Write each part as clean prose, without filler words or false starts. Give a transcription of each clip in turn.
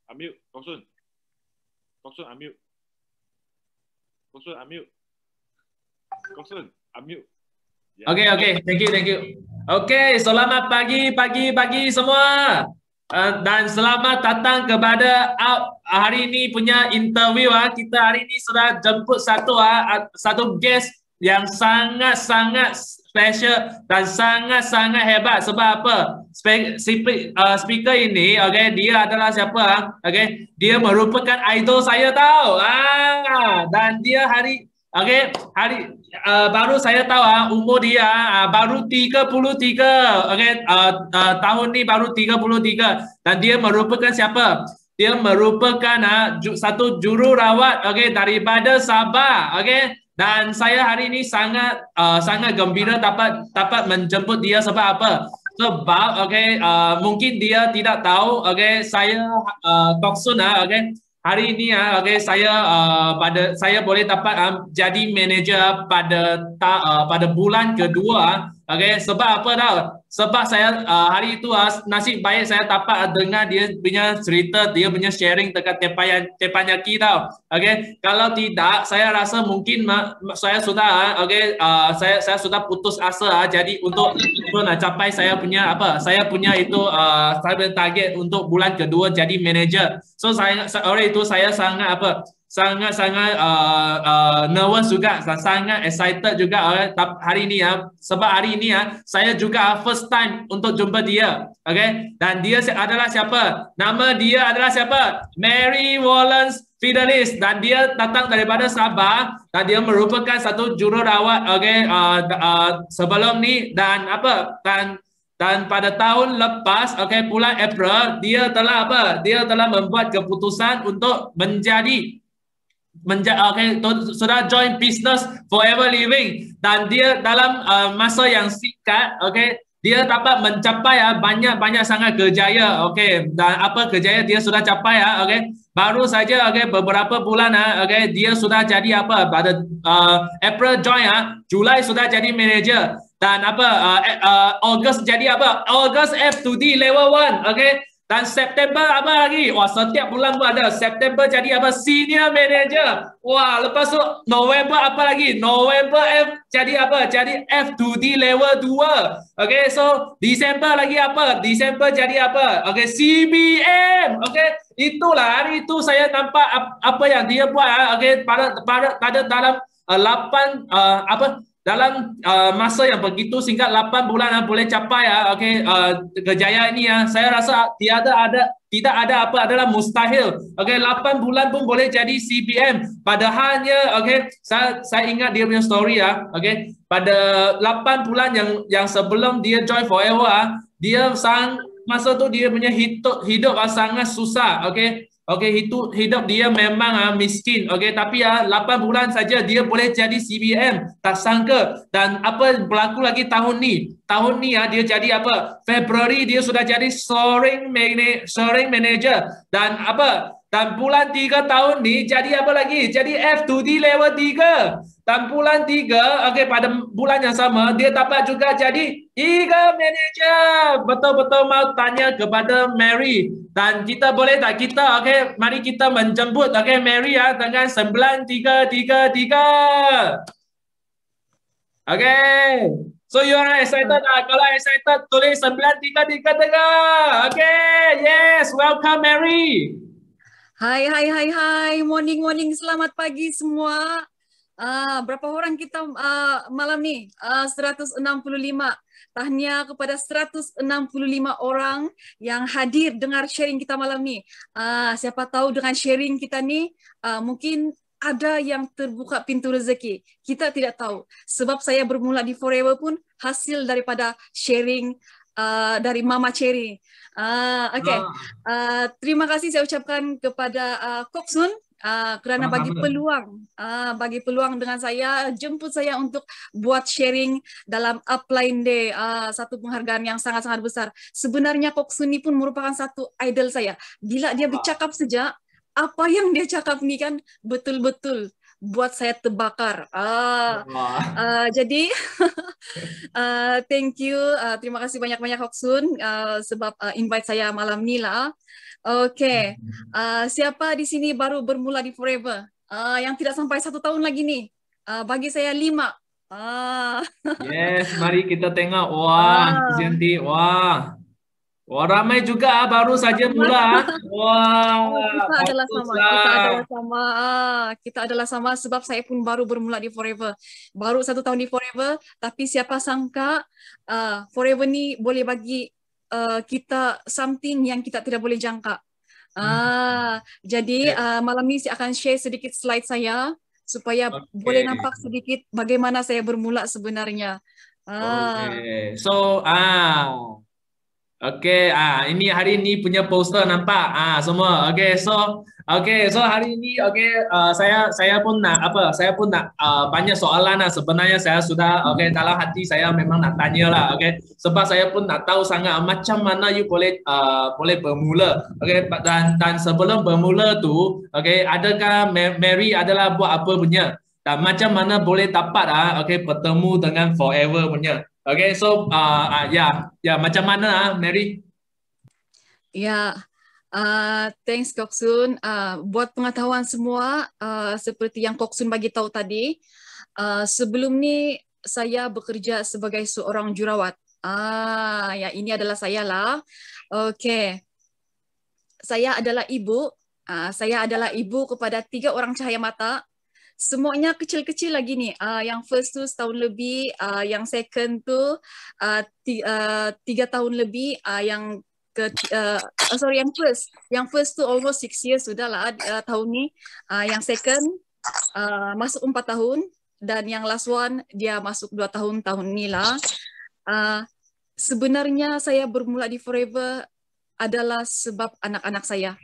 unmute. Kok Sun. Kok Sun, unmute. Kok Sun, unmute. Kok Sun, unmute. Oke, thank you. Oke, selamat pagi semua. Dan selamat datang kepada hari ini punya interview. Kita hari ini sudah jemput satu guest yang sangat special dan sangat hebat. Sebab apa? Speaker ini, dia adalah siapa? Dia merupakan idol saya tahu. Dan dia baru saya tahu umur dia baru 33. Tahun ni baru 33 dan dia merupakan siapa? Dia merupakan satu jururawat daripada Sabah. Dan saya hari ini sangat gembira dapat menjemput dia. Sebab apa? Sebab mungkin dia tidak tahu saya Kok Sun hari ini saya boleh dapat jadi manager pada bulan kedua. Sebab apa tahu? Sebab saya hari itu nasib baik saya dapat dengar dia punya cerita, dia punya sharing dekat Teppanyaki tahu. Kalau tidak saya rasa mungkin saya sudah saya sudah putus asa jadi untuk capai saya punya itu saya punya target untuk bulan kedua jadi manager. So saya sangat nervous juga, sangat excited juga hari ini sebab hari ini saya juga first time untuk jumpa dia. Dan dia adalah siapa? Nama dia adalah siapa? Mary Wallace Fidelis, dan dia datang daripada Sabah dan dia merupakan satu jururawat sebelum ni dan pada tahun lepas bulan April dia telah membuat keputusan untuk sudah join business Forever Living, dan dia dalam masa yang singkat dia dapat mencapai banyak sangat kejaya. Dan apa kejaya dia sudah capai baru saja beberapa bulan dia sudah jadi pada April join Julai sudah jadi manager, dan August jadi August F2D level 1. Dan September lagi? Wah, setiap bulan pun ada. September jadi senior manager. Wah, lepas tu November lagi? November jadi Jadi F2D level 2. So December lagi December jadi CBM. Itulah hari itu saya nampak apa yang dia buat pada dalam 8 dalam masa yang begitu singkat 8 bulan boleh capai kejayaan ini saya rasa tidak ada apa adalah mustahil. 8 bulan pun boleh jadi CBM. Padahalnya saya ingat dia punya story pada 8 bulan yang sebelum dia join Forever dia masa tu dia punya hidup sangat susah. Hidup dia memang miskin. Tapi 8 bulan saja dia boleh jadi CBM. Tak sangka. Dan apa berlaku lagi tahun ni? Tahun ni dia jadi Februari dia sudah jadi soaring manager. Dan bulan 3 tahun ni jadi lagi? Jadi F2D level 3. Dan bulan 3 pada bulan yang sama dia dapat juga jadi Eagle Manager. Betul-betul mau tanya kepada Mary. Dan kita boleh tak mari kita menjemput Mary dengan 9333. So you are excited Kalau excited tulis 9333. Yes, welcome Mary. Hai, morning, selamat pagi semua. Berapa orang kita malam ni? 165. Tahniah kepada 165 orang yang hadir dengar sharing kita malam ni. Siapa tahu dengan sharing kita ni mungkin ada yang terbuka pintu rezeki. Kita tidak tahu. Sebab saya bermula di Forever pun hasil daripada sharing dari Mama Cherry. Terima kasih saya ucapkan kepada Kok Sun kerana bagi peluang dengan saya, jemput saya untuk buat sharing dalam Upline Day, satu penghargaan yang sangat-sangat besar. Sebenarnya Kok Sun ni pun merupakan satu idol saya. Bila dia bercakap saja, apa yang dia cakap ni kan betul-betul buat saya terbakar. Wah. Jadi thank you, terima kasih banyak-banyak Hoksun sebab invite saya malam ni lah. Oke, siapa di sini baru bermula di Forever? Yang tidak sampai 1 tahun lagi nih, bagi saya 5. Yes, mari kita tengok. Wah, Ah, Zianti. Wah. Wah, ramai juga baru saja mula. Wah, kita adalah sama. Kita adalah baguslah. sama. Kita adalah sama sebab saya pun baru bermula di Forever. Baru 1 tahun di Forever, tapi siapa sangka Forever ni boleh bagi kita something yang kita tidak boleh jangka. Hmm, Jadi okay. malam ni saya akan share sedikit slide saya supaya boleh Okay. nampak sedikit bagaimana saya bermula sebenarnya. Okay. So, Oke, ini hari ini punya poster nampak, semua. Oke, so hari ini, saya pun nak apa? Saya pun nak banyak soalan lah. Sebenarnya saya sudah, dalam hati saya memang nak tanya lah, sebab saya pun nak tahu sangat macam mana you boleh bermula, dan sebelum bermula tu, adakah Mary adalah buat apa punya? Dan macam mana boleh dapat, bertemu dengan Forever punya? Okay, so macam mana Mary? Ya, thanks Koksun. Buat pengetahuan semua, seperti yang Koksun bagi tahu tadi, sebelum ni saya bekerja sebagai seorang jurawat. Ya ini adalah saya lah. Oke, saya adalah ibu. Saya adalah ibu kepada 3 orang cahaya mata. Semuanya kecil-kecil lagi nih. Yang first tu setahun lebih, yang second tu 3 tahun lebih, yang yang first tu almost 6 years sudah lah tahun ni. Yang second masuk 4 tahun dan yang last one dia masuk 2 tahun tahun ni lah. Sebenarnya saya bermula di Forever adalah sebab anak-anak saya.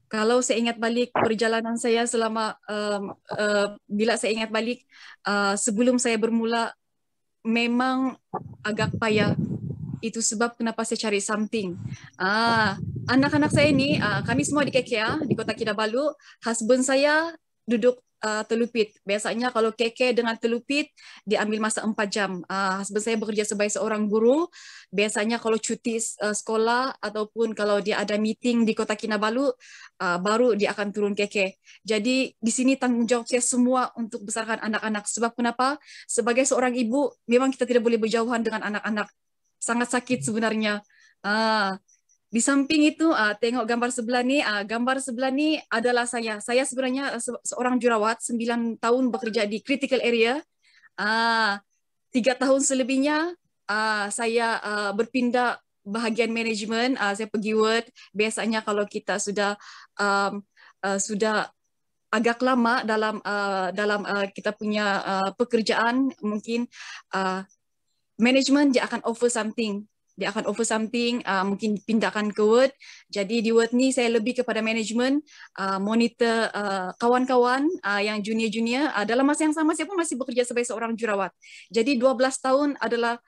Kalau saya ingat balik perjalanan saya selama bila saya ingat balik sebelum saya bermula memang agak payah. Itu sebab kenapa saya cari something. Anak-anak saya ini, kami semua di KK, di Kota Kinabalu. Husband saya duduk Telupit. Biasanya kalau KK dengan Telupit, dia ambil masa 4 jam. Husband saya bekerja sebagai seorang guru. Biasanya kalau cuti sekolah ataupun kalau dia ada meeting di Kota Kinabalu, baru dia akan turun KK. Jadi di sini tanggung jawab saya semua untuk besarkan anak-anak. Sebab kenapa? Sebagai seorang ibu, memang kita tidak boleh berjauhan dengan anak-anak. Sangat sakit sebenarnya. Di samping itu, tengok gambar sebelah ni. Gambar sebelah ni adalah saya. Saya sebenarnya seorang jurawat, 9 tahun bekerja di critical area. 3 tahun selebihnya, saya berpindah bahagian manajemen. Saya pergi Word. Biasanya kalau kita sudah agak lama dalam kita punya pekerjaan, mungkin manajemen dia akan offer something. Dia akan offer something, mungkin pindahkan ke Word. Jadi di Word ni saya lebih kepada manajemen, monitor kawan-kawan yang junior-junior. Dalam masa yang sama saya pun masih bekerja sebagai seorang jurawat. Jadi 12 tahun adalah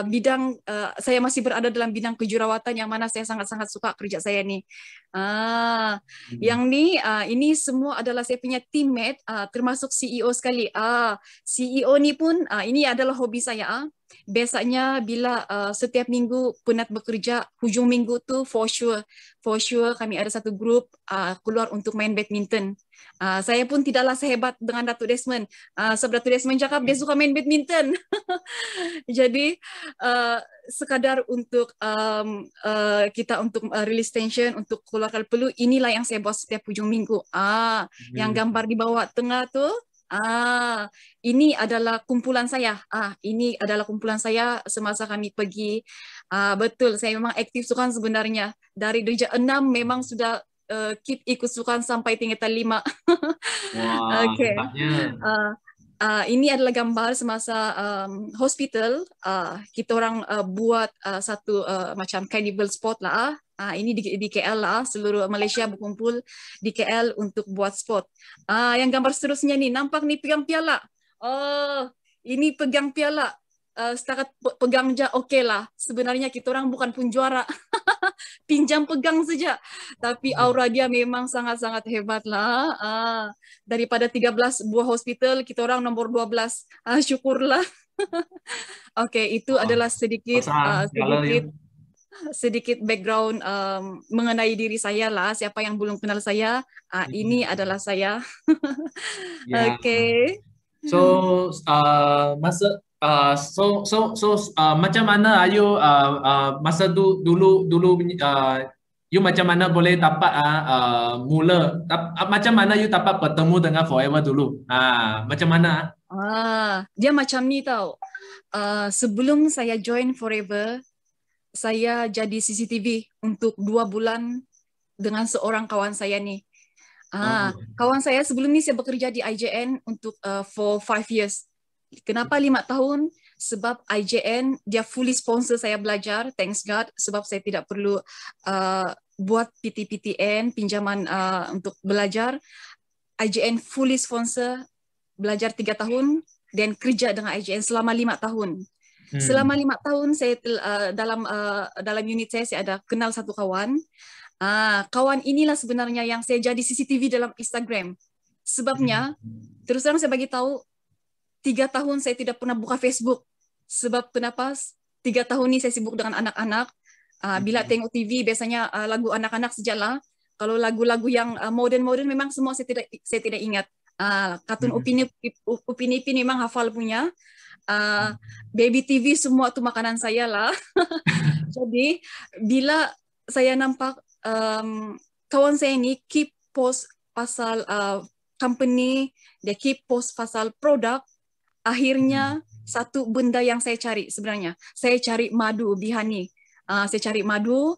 bidang, saya masih berada dalam bidang kejurawatan yang mana saya sangat-sangat suka kerja saya ni. Yang ni, ini semua adalah saya punya teammate, termasuk CEO sekali. CEO ni pun, ini adalah hobi saya. Biasanya bila setiap minggu penat bekerja, hujung minggu tu for sure kami ada satu grup keluar untuk main badminton. Saya pun tidaklah sehebat dengan Datuk Desmond. Sebab Datuk Desmond cakap dia suka main badminton. Jadi sekadar untuk kita untuk release tension, untuk keluarkan peluh, inilah yang saya buat setiap hujung minggu. Yang gambar di bawah tengah tu, ini adalah kumpulan saya. Ini adalah kumpulan saya semasa kami pergi. Betul, saya memang aktif sukan sebenarnya. Dari darjah 6 memang sudah keep ikut sukan sampai tingkatan 5. Wah, Okay. Ini adalah gambar semasa hospital. Kita orang buat satu macam carnival sport lah. Ini di KL lah, seluruh Malaysia berkumpul di KL untuk buat sport. Yang gambar seterusnya ni, nampak ni pegang piala. Oh, ini pegang piala. setakat pegang je okey lah. Sebenarnya kita orang bukan pun juara. Pinjam pegang saja. Tapi aura dia memang sangat-sangat hebat lah. Daripada 13 buah hospital, kita orang nombor 12. Syukurlah. Okey, itu adalah sedikit sedikit background mengenai diri saya lah. Siapa yang belum kenal saya, ini adalah saya. Okey. So masa macam mana Ayu masa dulu you macam mana boleh dapat mula macam mana you dapat bertemu dengan Forever dulu? Macam mana? Dia macam ni tau. Sebelum saya join Forever, saya jadi CCTV untuk 2 bulan dengan seorang kawan saya ni. Kawan saya sebelum ni saya bekerja di IJN untuk for 5 years. Kenapa 5 tahun? Sebab IJN dia fully sponsor saya belajar, thanks God, sebab saya tidak perlu buat PTPTN, pinjaman untuk belajar. IJN fully sponsor belajar 3 tahun dan kerja dengan IJN selama 5 tahun. Selama 5 tahun saya dalam unit saya ada kenal satu kawan. Kawan inilah sebenarnya yang saya jadi CCTV dalam Instagram. Sebabnya, terus terang saya bagi tahu 3 tahun saya tidak pernah buka Facebook. Sebab kenapa? 3 tahun ni saya sibuk dengan anak-anak. Bila tengok TV biasanya lagu anak-anak sajalah. Kalau lagu-lagu yang modern-modern memang semua saya tidak ingat. Kartun Upin Ipin memang hafal punya. Baby TV semua tu makanan saya lah. Jadi bila saya nampak kawan saya ni keep post pasal company, dia keep post pasal produk, akhirnya satu benda yang saya cari sebenarnya, saya cari madu bihani. Saya cari madu,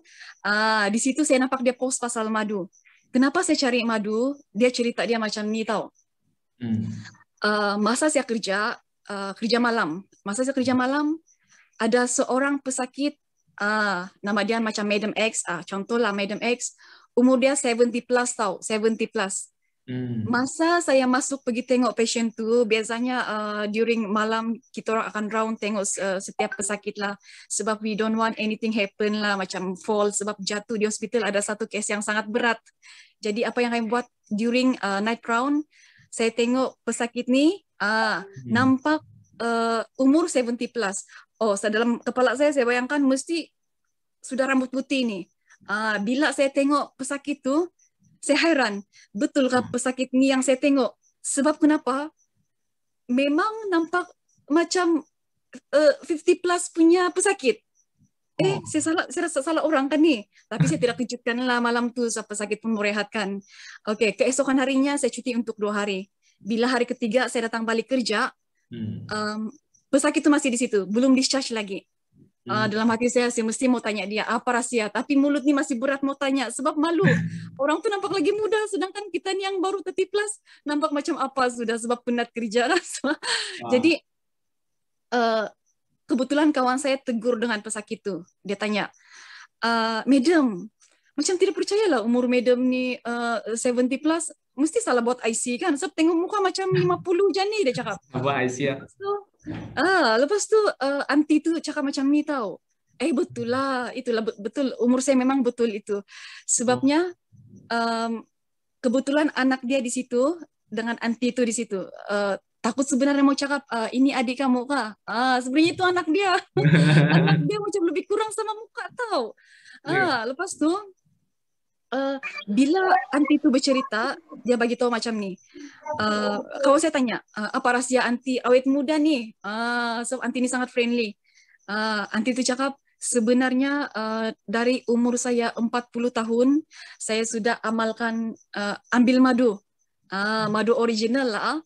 di situ saya nampak dia post pasal madu. Kenapa saya cari madu? Dia cerita dia macam ni tau. Masa saya kerja malam. Masa saya kerja malam, ada seorang pesakit, nama dia macam Madam X, contohlah Madam X, umur dia 70 plus tau, 70 plus. Masa saya masuk pergi tengok patient tu, biasanya during malam kita orang akan round tengok setiap pesakit lah. Sebab we don't want anything happen lah, macam fall, sebab jatuh di hospital ada satu kes yang sangat berat. Jadi apa yang kami buat during night round, saya tengok pesakit ni, nampak umur 70 plus. Dalam kepala saya bayangkan mesti sudah rambut putih ni. Bila saya tengok pesakit tu, saya hairan. Betulkah pesakit ni yang saya tengok? Sebab kenapa? Memang nampak macam 50 plus punya pesakit. Saya rasa salah orang kan ni. Tapi saya tidak kejutkan lah malam tu pesakit pun merehatkan. Okey, keesokan harinya saya cuti untuk 2 hari. Bila hari ketiga saya datang balik kerja, pesakit tu masih di situ, belum discharge lagi. Dalam hati saya mesti mau tanya dia apa rahsia, tapi mulut ni masih berat mau tanya sebab malu. Orang tu nampak lagi muda, sedangkan kita ni yang baru 30 plus nampak macam apa sudah sebab penat kerja lah. Jadi kebetulan kawan saya tegur dengan pesakit tu. Dia tanya, Madam, macam tidak percayalah umur Madam ni 70 plus, mesti salah buat IC kan? Sebab tengok muka macam 50 je ni, dia cakap. Buat IC ya. Lepas tu aunty tu cakap macam ni tau. Betul lah, itulah betul, umur saya memang betul itu. Sebabnya kebetulan anak dia di situ dengan aunty tu di situ. Takut sebenarnya mau cakap ini adik kamu kah? Sebenarnya itu anak dia. Anak dia macam lebih kurang sama muka tau. Lepas tu bila aunty tu bercerita, dia bagi tahu macam ni. Kalau saya tanya, apa rahsia aunty awet muda ni? So aunty ni sangat friendly. Aunty tu cakap, sebenarnya dari umur saya 40 tahun, saya sudah amalkan ambil madu. Madu original lah.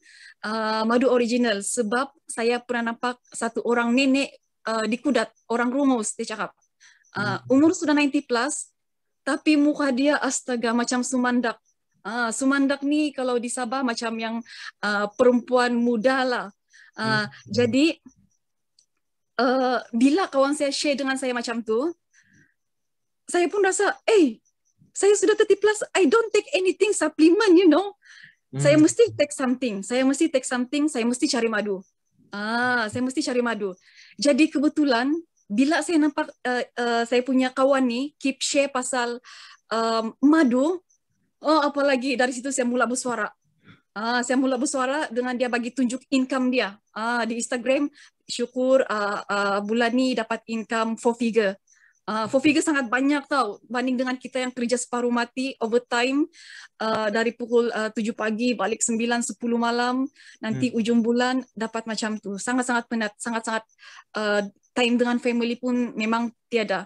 Madu original. Sebab saya pernah nampak satu orang nenek di Kudat, orang rumus, dia cakap. Umur sudah 90 plus, tapi muka dia astaga macam sumandak. Sumandak ni kalau di Sabah macam yang perempuan muda lah. Jadi bila kawan saya share dengan saya macam tu, saya pun rasa, saya sudah 30 plus, I don't take anything supplement, you know. Saya mesti take something, saya mesti cari madu. Saya mesti cari madu. Jadi kebetulan bila saya nampak saya punya kawan ni keep share pasal madu, apalagi dari situ saya mula bersuara. Saya mula bersuara dengan dia bagi tunjuk income dia. Di Instagram, syukur bulan ni dapat income 4 figure. 4 figure sangat banyak tau, banding dengan kita yang kerja separuh mati, overtime, dari pukul 7 pagi, balik 9, 10 malam, nanti ujung bulan dapat macam tu. Sangat-sangat penat, sangat-sangat time dengan family pun memang tiada.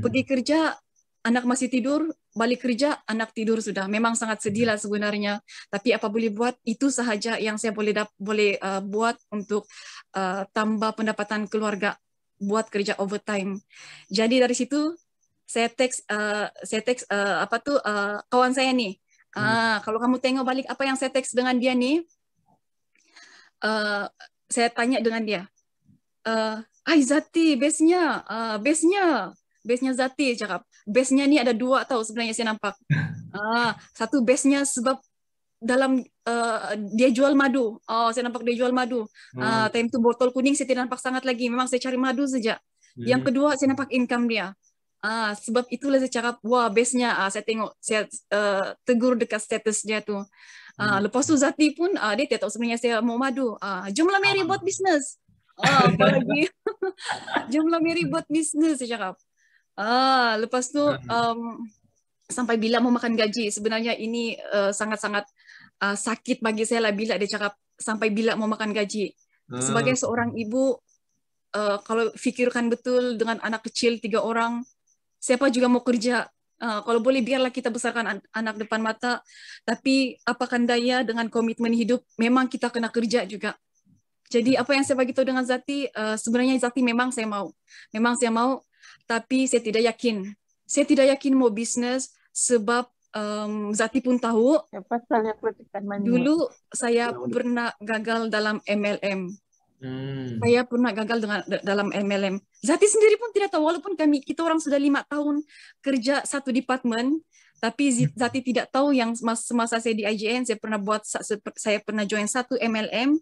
Pergi kerja, anak masih tidur, balik kerja, anak tidur sudah. Memang sangat sedih lah sebenarnya. Tapi apa boleh buat, itu sahaja yang saya boleh buat untuk tambah pendapatan keluarga, buat kerja overtime. Jadi dari situ saya teks kawan saya nih. Kalau kamu tengok balik apa yang saya teks dengan dia nih, saya tanya dengan dia, Zati, base-nya Zati cakap. Base-nya ni ada 2 tau sebenarnya saya nampak. Satu base-nya sebab dalam dia jual madu. Saya nampak dia jual madu. Time tu botol kuning saya tidak nampak sangat lagi. Memang saya cari madu saja. Yang kedua saya nampak income dia. Sebab itulah saya cakap, wah base-nya. Saya tengok, saya tegur dekat status dia tu. Lepas tu Zati pun dia tidak tahu sebenarnya saya mau madu. Jomlah Mary buat bisnes. Apalagi jomlah Mary buat bisnes saya cakap. Lepas tu sampai bila mau makan gaji. Sebenarnya ini sangat-sangat sakit bagi saya lah bila dia cakap sampai bila mau makan gaji. Sebagai seorang ibu, kalau fikirkan betul dengan anak kecil 3 orang, siapa juga mau kerja. Kalau boleh biarlah kita besarkan anak depan mata, tapi apakan daya dengan komitmen hidup, memang kita kena kerja juga. Jadi apa yang saya bagi tahu dengan Zati, sebenarnya Zati memang saya mau, tapi saya tidak yakin. Saya tidak yakin mau bisnes sebab Zati pun tahu dulu saya pernah gagal dalam MLM. Saya pernah gagal dalam MLM. Zati sendiri pun tidak tahu, walaupun kita orang sudah 5 tahun kerja satu department, tapi Zati tidak tahu yang semasa saya di IJN, saya pernah join satu MLM,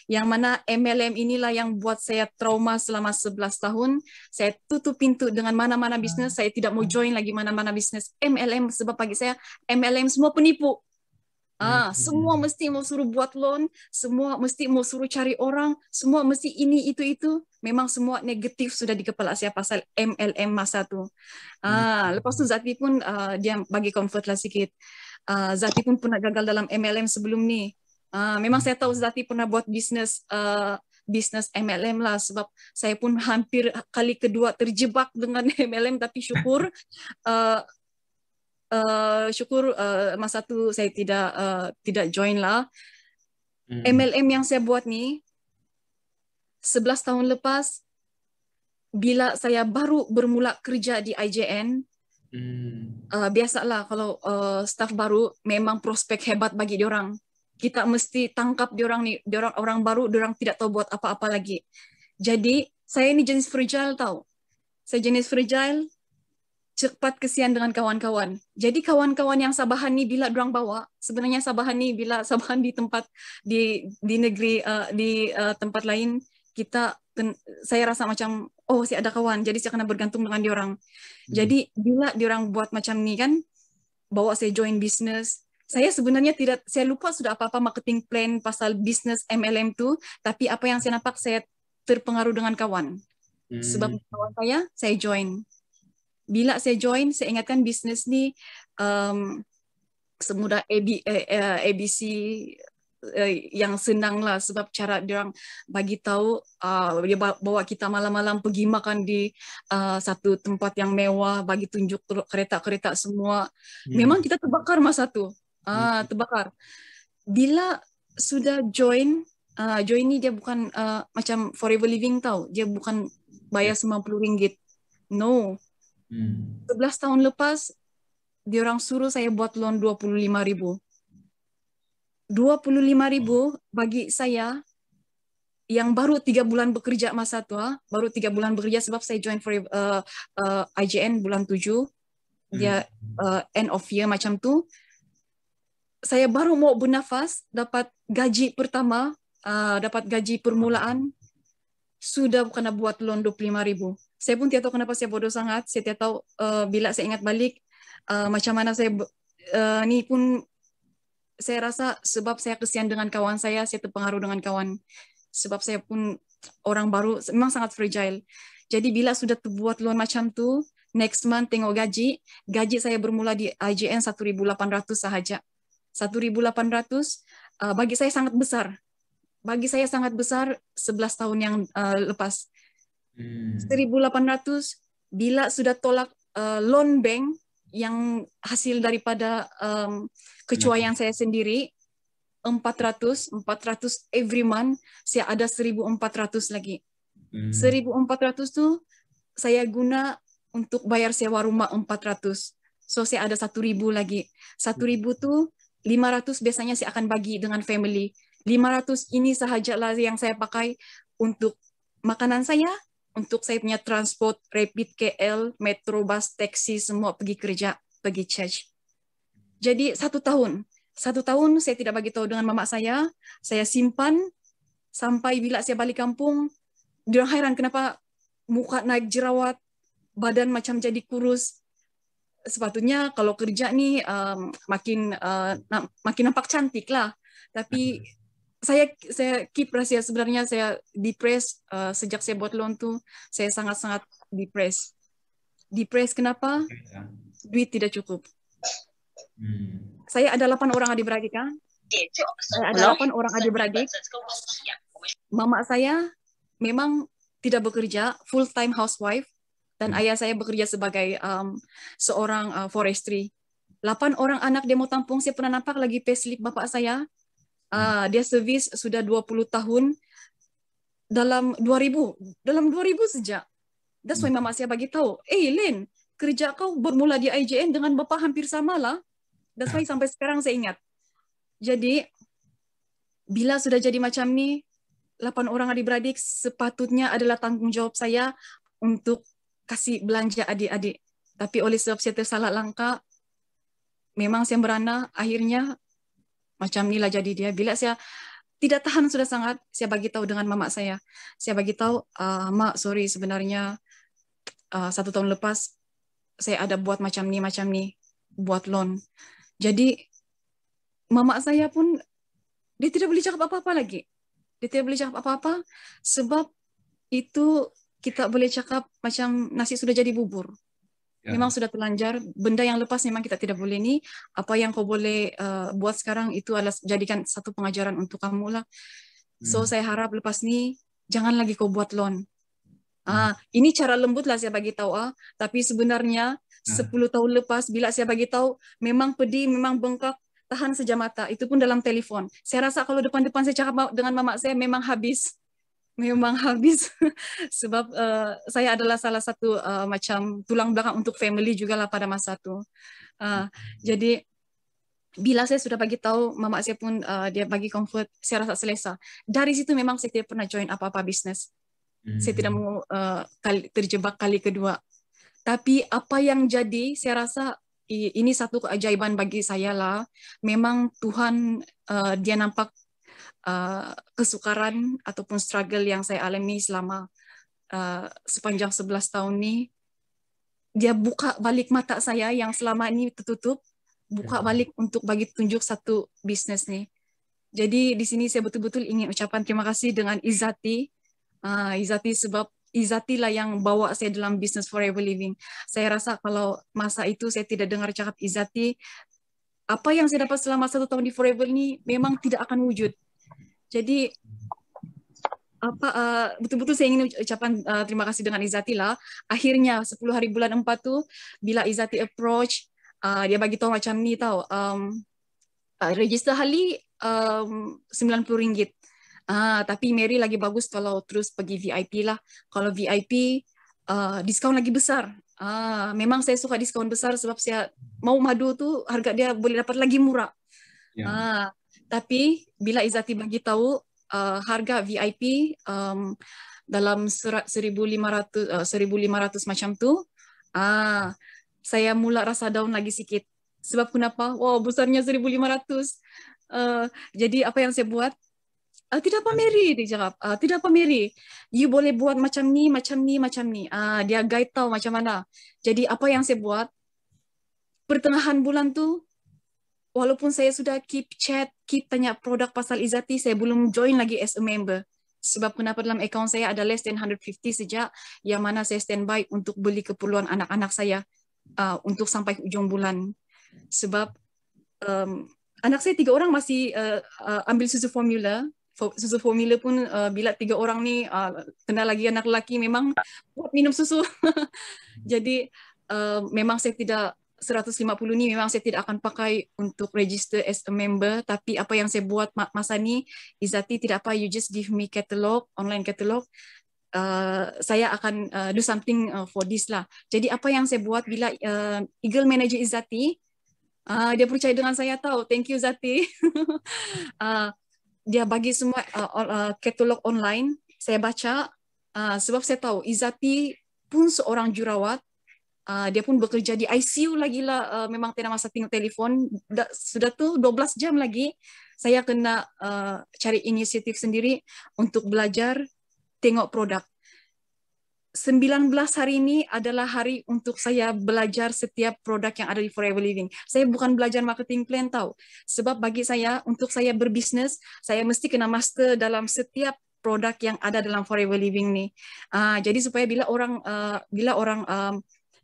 yang mana MLM inilah yang buat saya trauma selama 11 tahun. Saya tutup pintu dengan mana-mana bisnes, saya tidak mau join lagi mana-mana bisnes MLM, sebab bagi saya MLM semua penipu. Semua mesti mau suruh buat loan, semua mesti mau suruh cari orang, semua mesti ini, itu. Memang semua negatif sudah di kepala saya pasal MLM masa tu. Lepas tu Zati pun dia bagi comfort lah sikit. Zati pun pernah gagal dalam MLM sebelum ni. Memang saya tahu Zati pernah buat bisnes MLM lah, sebab saya pun hampir kali kedua terjebak dengan MLM, tapi syukur masa tu saya tidak join lah. MLM yang saya buat ni 11 tahun lepas, bila saya baru bermula kerja di IJN, biasalah kalau staff baru memang prospek hebat bagi diorang. Kita mesti tangkap diorang ni, orang baru, diorang tidak tahu buat apa-apa lagi. Jadi saya ni jenis fragile tau. Saya jenis fragile, cepat kesian dengan kawan-kawan. Jadi kawan-kawan yang Sabahan ni bila diorang bawa, sebenarnya Sabahan ni bila Sabahan di tempat di negeri di tempat lain, saya rasa macam saya ada kawan, jadi saya kena bergantung dengan diorang. Jadi bila diorang buat macam ni kan, bawa saya join bisnes, saya sebenarnya saya lupa sudah apa-apa marketing plan pasal bisnes MLM tu, tapi apa yang saya nampak, saya terpengaruh dengan kawan. Sebab kawan saya join. Bila saya join, saya ingatkan bisnes ni semudah ABC yang senang lah, sebab cara diorang bagi tahu, dia bawa kita malam-malam pergi makan di satu tempat yang mewah, bagi tunjuk kereta-kereta semua. Memang kita terbakar masa tu, terbakar. Bila sudah join ni dia bukan macam forever living tau, dia bukan bayar RM90. No. 11 tahun lepas, diorang suruh saya buat loan RM25,000. RM25,000 bagi saya yang baru 3 bulan bekerja masa tu, baru 3 bulan bekerja, sebab saya join for IJN bulan 7, dia end of year macam tu. Saya baru mau bernafas, dapat gaji pertama dapat gaji permulaan, sudah kena buat loan 25.000. Saya pun tidak tahu kenapa saya bodoh sangat. Saya tidak tahu bila saya ingat balik macam mana saya ni pun saya rasa sebab saya kesian dengan kawan saya terpengaruh dengan kawan. Sebab saya pun orang baru, memang sangat fragile. Jadi bila sudah terbuat loan macam tu, next month tengok gaji saya bermula di IJN 1.800 sahaja. 1.800 bagi saya sangat besar. Bagi saya sangat besar 11 tahun yang lepas. 1.800 bila sudah tolak loan bank yang hasil daripada kecuaian saya sendiri 400 every month, saya ada 1.400 lagi. 1.400 tu saya guna untuk bayar sewa rumah 400. So saya ada 1.000 lagi. 1.000 tu 500 biasanya saya akan bagi dengan family. 500 ini sahajalah yang saya pakai untuk makanan saya, untuk saya punya transport, Rapid KL, Metrobus, taksi, semua pergi kerja, pergi church. Jadi 1 tahun saya tidak bagi tahu dengan mama saya simpan sampai bila saya balik kampung, dia heran kenapa muka naik jerawat, badan macam jadi kurus. Sepatutnya kalau kerja nih makin nampak cantik lah. Tapi saya keep rahasia, sebenarnya saya depressed sejak saya buat loan tuh. Saya sangat-sangat depressed. Depressed kenapa? Duit tidak cukup. Saya ada 8 orang adik-beradik kan? Saya ada 8 orang adik-beradik. Mama saya memang tidak bekerja, full-time housewife. Dan ayah saya bekerja sebagai seorang forestry. 8 orang anak demo tampung, saya pernah nampak lagi payslip bapak saya. Dia servis sudah 20 tahun dalam 2000 sejak. That's why mama saya bagi tahu, Len, kerja kau bermula di IJN dengan bapak hampir sama lah. That's why sampai sekarang saya ingat. Jadi bila sudah jadi macam ni, 8 orang adik-beradik sepatutnya adalah tanggung jawab saya untuk kasih belanja adik-adik. Tapi oleh sebab saya tersalah langkah, memang saya merana, akhirnya macam inilah jadi dia. Bila saya tidak tahan sudah sangat, saya bagi tahu dengan mama saya. Saya bagi tahu, Mak, sorry sebenarnya 1 tahun lepas saya ada buat macam ni, buat loan. Jadi mama saya pun dia tidak boleh cakap apa-apa lagi. Dia tidak boleh cakap apa-apa sebab itu kita boleh cakap macam nasi sudah jadi bubur. Memang sudah terlanjar. Benda yang lepas memang kita tidak boleh ni. Apa yang kau boleh buat sekarang itu adalah jadikan satu pengajaran untuk kamu lah. So saya harap lepas ni jangan lagi kau buat loan. Ini cara lembut lah saya bagi tahu. Tapi sebenarnya 10 tahun lepas bila saya bagi tahu memang pedih, memang bengkak, tahan sejam mata. Itu pun dalam telefon. Saya rasa kalau depan-depan saya cakap dengan mama saya memang habis. Sebab saya adalah salah satu macam tulang belakang untuk family juga lah pada masa itu. Jadi bila saya sudah bagi tahu, mama saya pun dia bagi comfort, saya rasa selesa. Dari situ memang saya tidak pernah join apa-apa bisnes. Saya tidak mau terjebak kali kedua. Tapi apa yang jadi, saya rasa ini satu keajaiban bagi saya lah. Memang Tuhan dia nampak kesukaran ataupun struggle yang saya alami selama sepanjang 11 tahun ini. Dia buka balik mata saya yang selama ini tertutup, buka balik untuk bagi tunjuk satu bisnes nih. Jadi di sini saya betul-betul ingin ucapan terima kasih dengan Izzati. Izzati sebab Izzati lah yang bawa saya dalam bisnes Forever Living. Saya rasa kalau masa itu saya tidak dengar cakap Izzati, apa yang saya dapat selama 1 tahun di Forever ini memang tidak akan wujud. Jadi betul-betul saya ingin ucapan terima kasih dengan Izzati lah. Akhirnya 10 hari bulan 4 tuh bila Izzati approach, dia bagi tahu macam ni tahu, register Hali RM90. Tapi Mary lagi bagus kalau terus pergi VIP lah. Kalau VIP diskaun lagi besar. Memang saya suka diskaun besar sebab saya mau madu tuh harga dia boleh dapat lagi murah. Tapi bila Izzati bagi tahu harga VIP dalam 1.500 macam tu, saya mula rasa down lagi sikit. Sebab kenapa? Wow, besarnya 1.500. Jadi apa yang saya buat? Tidak pameri, dia cakap. Tidak pameri. You boleh buat macam ni, macam ni, macam ni. Dia guide tahu macam mana. Jadi apa yang saya buat, pertengahan bulan tu, walaupun saya sudah keep chat, keep tanya produk pasal Izzati, saya belum join lagi as a member. Sebab kenapa dalam akaun saya ada less than 150 sejak, yang mana saya standby untuk beli keperluan anak-anak saya untuk sampai ujung bulan. Sebab anak saya 3 orang masih ambil susu formula. Susu formula pun bila 3 orang ni kena lagi anak lelaki memang buat minum susu. Jadi memang saya tidak 150 ni memang saya tidak akan pakai untuk register as a member, tapi apa yang saya buat masa ni, Izzati tidak apa, you just give me catalog, online catalog, saya akan do something for this lah. Jadi apa yang saya buat bila Eagle Manager Izzati, dia percaya dengan saya tahu, thank you Zati. Dia bagi semua katalog online, saya baca, sebab saya tahu Izzati pun seorang jurawat, dia pun bekerja di ICU lagi lah, memang tidak masa tengok telefon, sudah tu 12 jam lagi, saya kena cari inisiatif sendiri untuk belajar tengok produk. 19 hari ini adalah hari untuk saya belajar setiap produk yang ada di Forever Living. Saya bukan belajar marketing plan tahu. Sebab bagi saya, untuk saya berbisnes, saya mesti kena master dalam setiap produk yang ada dalam Forever Living ni. Jadi supaya bila orang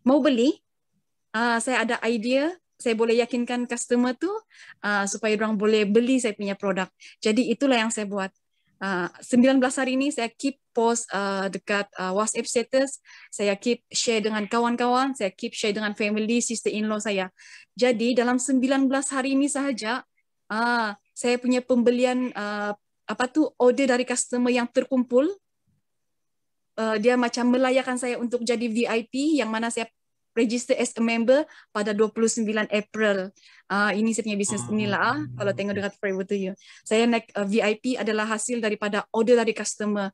mau beli, saya ada idea, saya boleh yakinkan customer tu supaya orang boleh beli saya punya produk. Jadi itulah yang saya buat. 19 hari ini saya keep post dekat WhatsApp status, saya keep share dengan kawan-kawan, saya keep share dengan family, sister-in-law saya. Jadi dalam 19 hari ini sahaja, saya punya pembelian order dari customer yang terkumpul, dia macam melayakan saya untuk jadi VIP, yang mana saya register as a member pada 29 April. Ini saya punya bisnes inilah. Kalau tengok dekat Forever to You, saya naik VIP adalah hasil daripada order dari customer.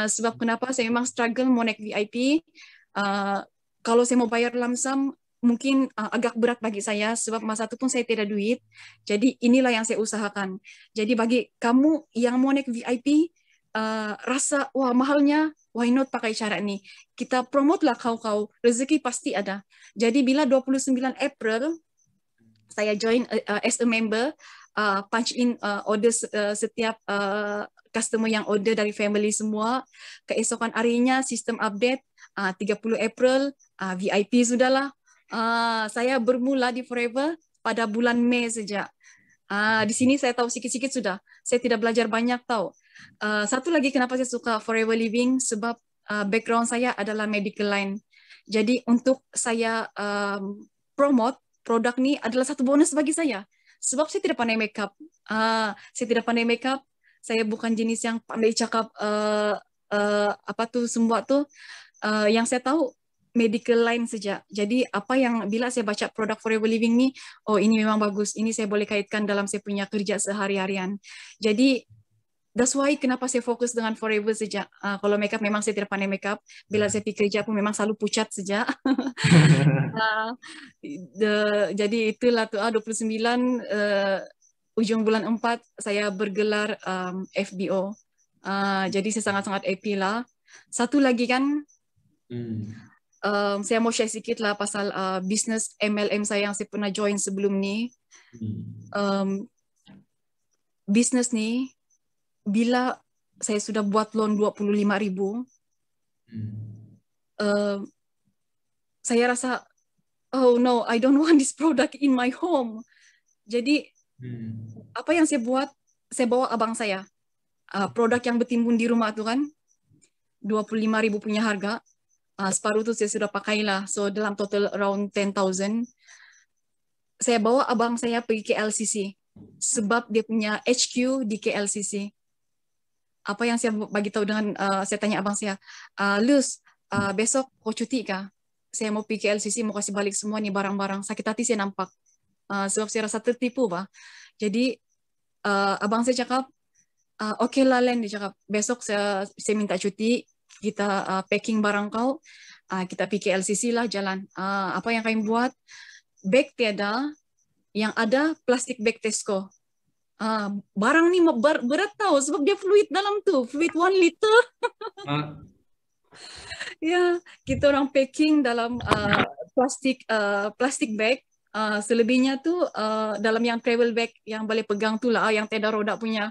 Sebab kenapa saya memang struggle mau naik VIP. Kalau saya mau bayar lump sum, mungkin agak berat bagi saya sebab masa itu pun saya tidak duit. Jadi inilah yang saya usahakan. Jadi bagi kamu yang mau naik VIP, rasa wah mahalnya, why not pakai cara ni? Kita promote lah kau, rezeki pasti ada. Jadi bila 29 April saya join as a member, punch in order setiap customer yang order dari family semua. Keesokan harinya sistem update, 30 April VIP sudahlah. Saya bermula di Forever pada bulan Mei sejak. Di sini saya tahu sikit-sikit sudah. Saya tidak belajar banyak tahu. Satu lagi kenapa saya suka Forever Living, sebab background saya adalah medical line. Jadi untuk saya promote produk ni adalah satu bonus bagi saya. Sebab saya tidak pandai makeup. Saya tidak pandai makeup. Saya bukan jenis yang pandai cakap semua tu. Yang saya tahu medical line saja. Jadi apa yang bila saya baca produk Forever Living ni, oh ini memang bagus. Ini saya boleh kaitkan dalam saya punya kerja sehari-harian. Jadi that's why kenapa saya fokus dengan Forever sejak. Kalau makeup memang saya tidak pandai makeup. Bila saya pergi kerja pun memang selalu pucat sejak. Jadi itulah tu 29 ujung bulan 4 saya bergelar FBO. Jadi saya sangat-sangat happy lah. Satu lagi kan, saya mau share sedikit lah pasal bisnes MLM saya yang saya pernah join sebelum ni. Bisnes ni, bila saya sudah buat loan 25,000, saya rasa, oh no, I don't want this product in my home. Jadi, apa yang saya buat, saya bawa abang saya. Produk yang bertimbun di rumah tu kan, 25,000 punya harga. Separuh tu saya sudah pakai lah. So, dalam total around 10,000. Saya bawa abang saya pergi ke LCC. Sebab dia punya HQ di KLCC. Apa yang saya bagi tahu dengan, saya tanya abang saya, Luz, besok kau cuti kah? Saya mau pergi ke LCC, mau kasih balik semua ni barang-barang. Sakit hati saya nampak. Sebab saya rasa tertipu bah. Jadi, abang saya cakap, okay lah Len, dia cakap, besok saya minta cuti, kita packing barang kau, kita pergi ke LCC lah jalan. Apa yang kami buat? Bag tiada, yang ada plastik bag Tesco. barang ni berat tahu sebab dia fluid dalam tu, fluid 1 liter. Ya, kita orang packing dalam plastik bag. Selebihnya tu dalam yang travel bag yang boleh pegang tu lah, yang tiada roda punya.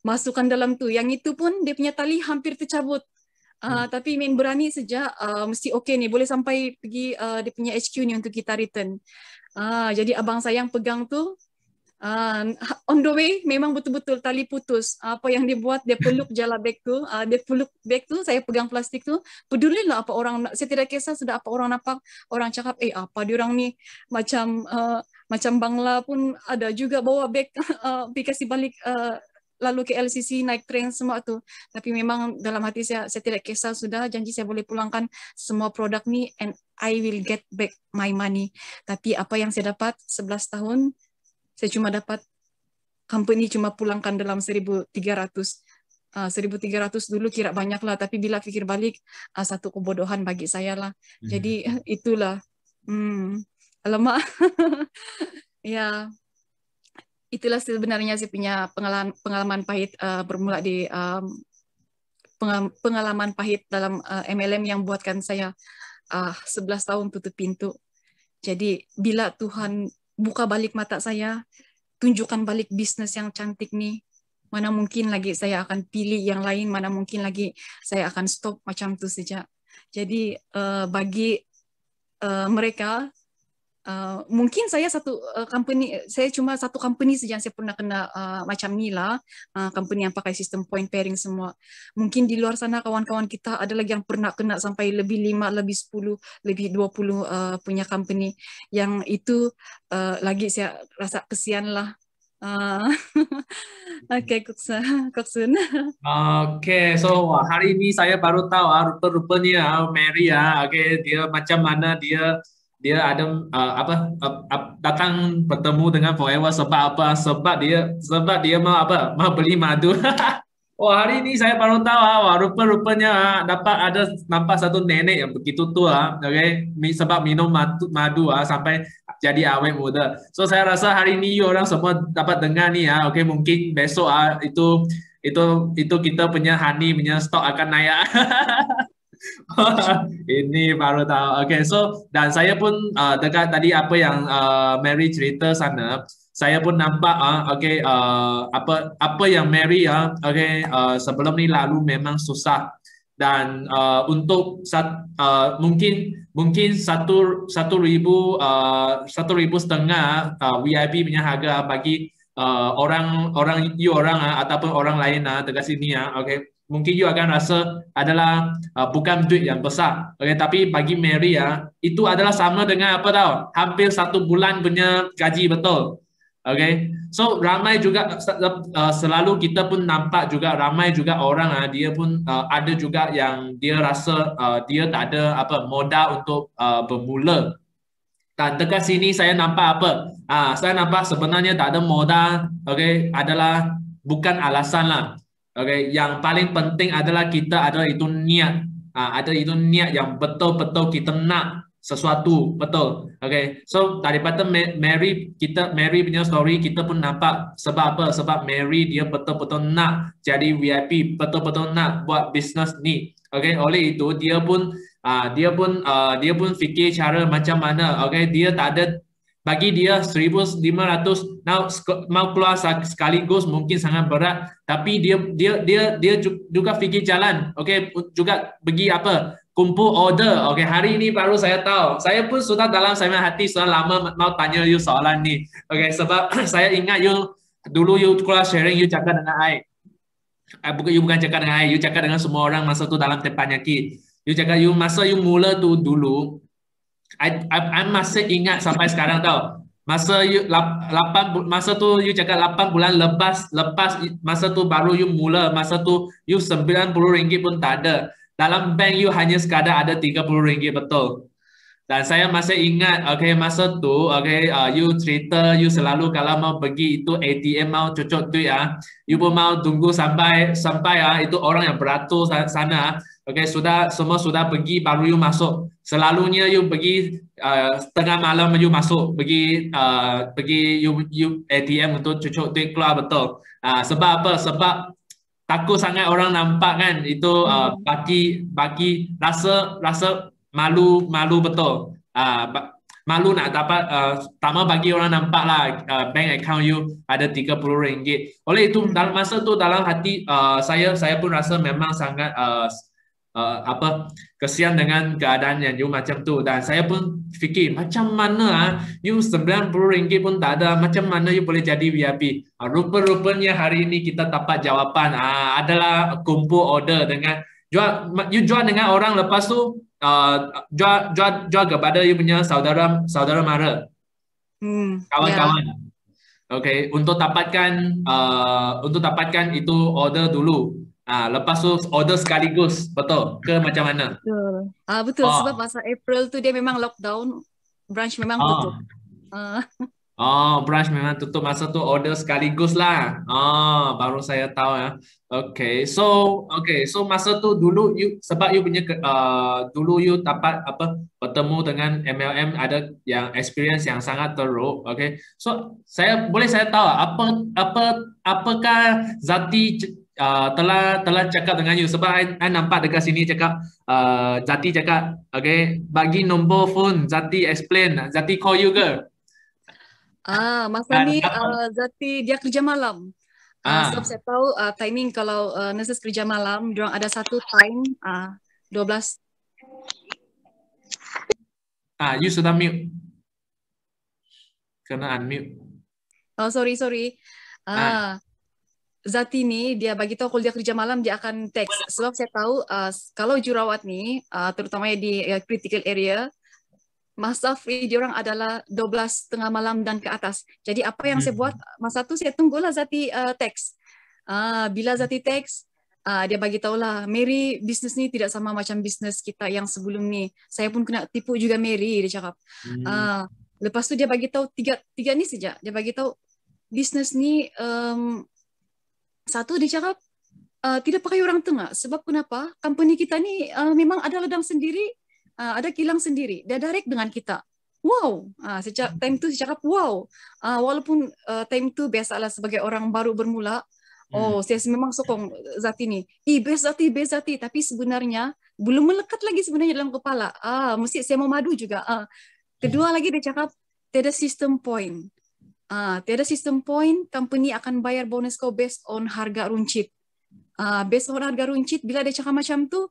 Masukkan dalam tu. Yang itu pun dia punya tali hampir tercabut. Tapi main berani sejak mesti okey ni, boleh sampai pergi dia punya HQ ni untuk kita return. Jadi abang saya yang pegang tu, on the way memang betul-betul tali putus. Apa yang dia buat, dia peluk jala beg tu, saya pegang plastik tu. Pedulilah apa orang nak, saya tidak kisah sudah apa orang nampak. Orang cakap apa diorang ni macam Bangla pun ada juga bawa beg pergi kasih balik lalu ke LCC naik train semua tu. Tapi memang dalam hati saya tidak kisah, sudah janji saya boleh pulangkan semua produk ni and I will get back my money. Tapi apa yang saya dapat 11 tahun, saya cuma dapat company cuma pulangkan dalam 1,300. 1,300 dulu kira banyak lah, tapi bila fikir balik satu kebodohan bagi saya lah. Jadi itulah. Alamak. Ya. Itulah sebenarnya saya punya pengalaman pahit bermula di pengalaman pahit dalam MLM yang buatkan saya 11 tahun tutup pintu. Jadi bila Tuhan buka balik mata saya, tunjukkan balik bisnes yang cantik nih, mana mungkin lagi saya akan pilih yang lain, mana mungkin lagi saya akan stop macam tu saja. Jadi bagi mereka, mungkin saya cuma satu company saja yang saya pernah kena macam ni lah, company yang pakai sistem point pairing semua. Mungkin di luar sana kawan-kawan kita ada lagi yang pernah kena sampai lebih 5, lebih 10, lebih 20 punya company. Yang itu lagi saya rasa kesian lah. Okay, Koksun. Okay, so hari ini saya baru tahu rupa-rupanya Mary okay, dia macam mana dia ada datang bertemu dengan Forever sebab apa? Sebab dia mau beli madu. Hari ini saya baru tahu rupa-rupanya dapat nampak satu nenek yang begitu tua, okay? Sebab minum madu sampai jadi awet muda. So saya rasa hari ini orang semua dapat dengar ni okay? Mungkin besok itu kita punya honey punya stok akan naik. Ini baru tahu. Okay, so dan saya pun dekat tadi apa yang Mary cerita sana, saya pun nampak okay, apa yang Mary okay, sebelum ni lalu memang susah dan untuk mungkin 1,500 VIP punya harga bagi orang ataupun orang lain dekat sini okay. Mungkin you akan rasa adalah bukan duit yang besar, okay? Tapi bagi Mary itu adalah sama dengan apa tahu? Hampir 1 bulan punya gaji betul, okay? So ramai juga selalu kita pun nampak juga ramai juga orang dia pun ada juga yang dia rasa dia tak ada modal untuk bermula. Dan dekat sini saya nampak apa? Saya nampak sebenarnya tak ada modal, okay? Adalah bukan alasan lah. Okay, yang paling penting adalah kita ada itu niat, ada itu niat yang betul-betul kita nak sesuatu betul. Okay, so daripada Mary punya story kita pun nampak sebab apa? Sebab Mary dia betul-betul nak jadi VIP, betul-betul nak buat bisnes ni. Okay, oleh itu dia pun fikir cara macam mana. Okay, dia tak ada. Bagi dia 1,500 mau keluar sekaligus mungkin sangat berat, tapi dia juga fikir jalan, okay, juga pergi kumpul order. Okay, hari ini baru saya tahu. Saya pun sudah dalam saya hati sudah lama mau tanya you soalan ni. Okay, sebab saya ingat you dulu you keluar sharing you cakap dengan I. Bukan cakap dengan I, you cakap dengan semua orang masa tu dalam tempatnya Ki. You cakap masa you mula tu dulu. I masih ingat sampai sekarang tau. Masa tu you cakap 8 bulan lepas masa tu baru you mula, masa tu you RM90 pun tak ada. Dalam bank you hanya sekadar ada RM30 betul. Dan saya masih ingat, okay, masa tu, okay, you cerita, you selalu kalau mau pergi itu ATM mau cocok duit you pun mau tunggu sampai itu orang yang beratur sana, okay, semua sudah pergi baru you masuk. Selalunya you pergi tengah malam you masuk, pergi you ATM untuk cocok duit keluar betul. Sebab apa? Sebab takut sangat orang nampak kan itu bagi rasa malu betul. Malu nak dapat tak mau bagi orang nampak lah bank account you ada RM30. Oleh itu dalam masa tu dalam hati saya pun rasa memang sangat kesian dengan keadaan yang you macam tu, dan saya pun fikir macam mana you RM90 pun tak ada, macam mana you boleh jadi VIP. Rupa-rupanya hari ini kita dapat jawapan adalah kumpul order dengan jual dengan orang, lepas tu jual kepada you punya saudara mara, kawan-kawan. Okay, untuk dapatkan itu order dulu. Lepas tu order sekaligus, betul ke macam mana? Betul. Betul, sebab masa April tu dia memang lockdown, branch memang tutup. Branch memang tutup masa tu, order sekaligus lah. Baru saya tahu ya. Okay, so masa tu dulu you, sebab you punya dulu you dapat bertemu dengan MLM, ada yang experience yang sangat teruk. Okay, so boleh saya tahu apakah Zati telah cakap dengan you, sebab I nampak dekat sini cakap Zati cakap, okay, bagi nombor phone Zati explain, Zati call you ke? Masa ni Zati dia kerja malam. Sebab saya tahu timing kalau nurses kerja malam, diorang ada satu time 12. You sudah mute. Kena unmute. Sorry. Zati ni dia bagi tahu kalau dia kerja malam dia akan text, sebab saya tahu kalau jurawat ni terutama di critical area, masa free diorang adalah 12:30 malam dan ke atas. Jadi apa yang saya buat masa tu, saya tunggulah Zati text. Bila Zati text, dia bagi tahulah, Mary, bisnes ni tidak sama macam bisnes kita yang sebelum ni. Saya pun kena tipu juga Mary, dia cakap. Lepas tu dia bagi tahu tiga ni saja. Dia bagi tahu bisnes ni satu, dia cakap tidak pakai orang tengah. Sebab kenapa? Company kita ni memang ada ladang sendiri, ada kilang sendiri. Dia direct dengan kita. Wow. Sejak time tu saya cakap wow. Walaupun time tu biasalah sebagai orang baru bermula, saya memang sokong Zati ni. Best Zati. Tapi sebenarnya belum melekat lagi sebenarnya dalam kepala. Mesti saya mau madu juga. Kedua lagi dia cakap tiada system point. Tiada sistem point, company akan bayar bonus kau based on harga runcit. Based on harga runcit, bila dia cakap macam tu,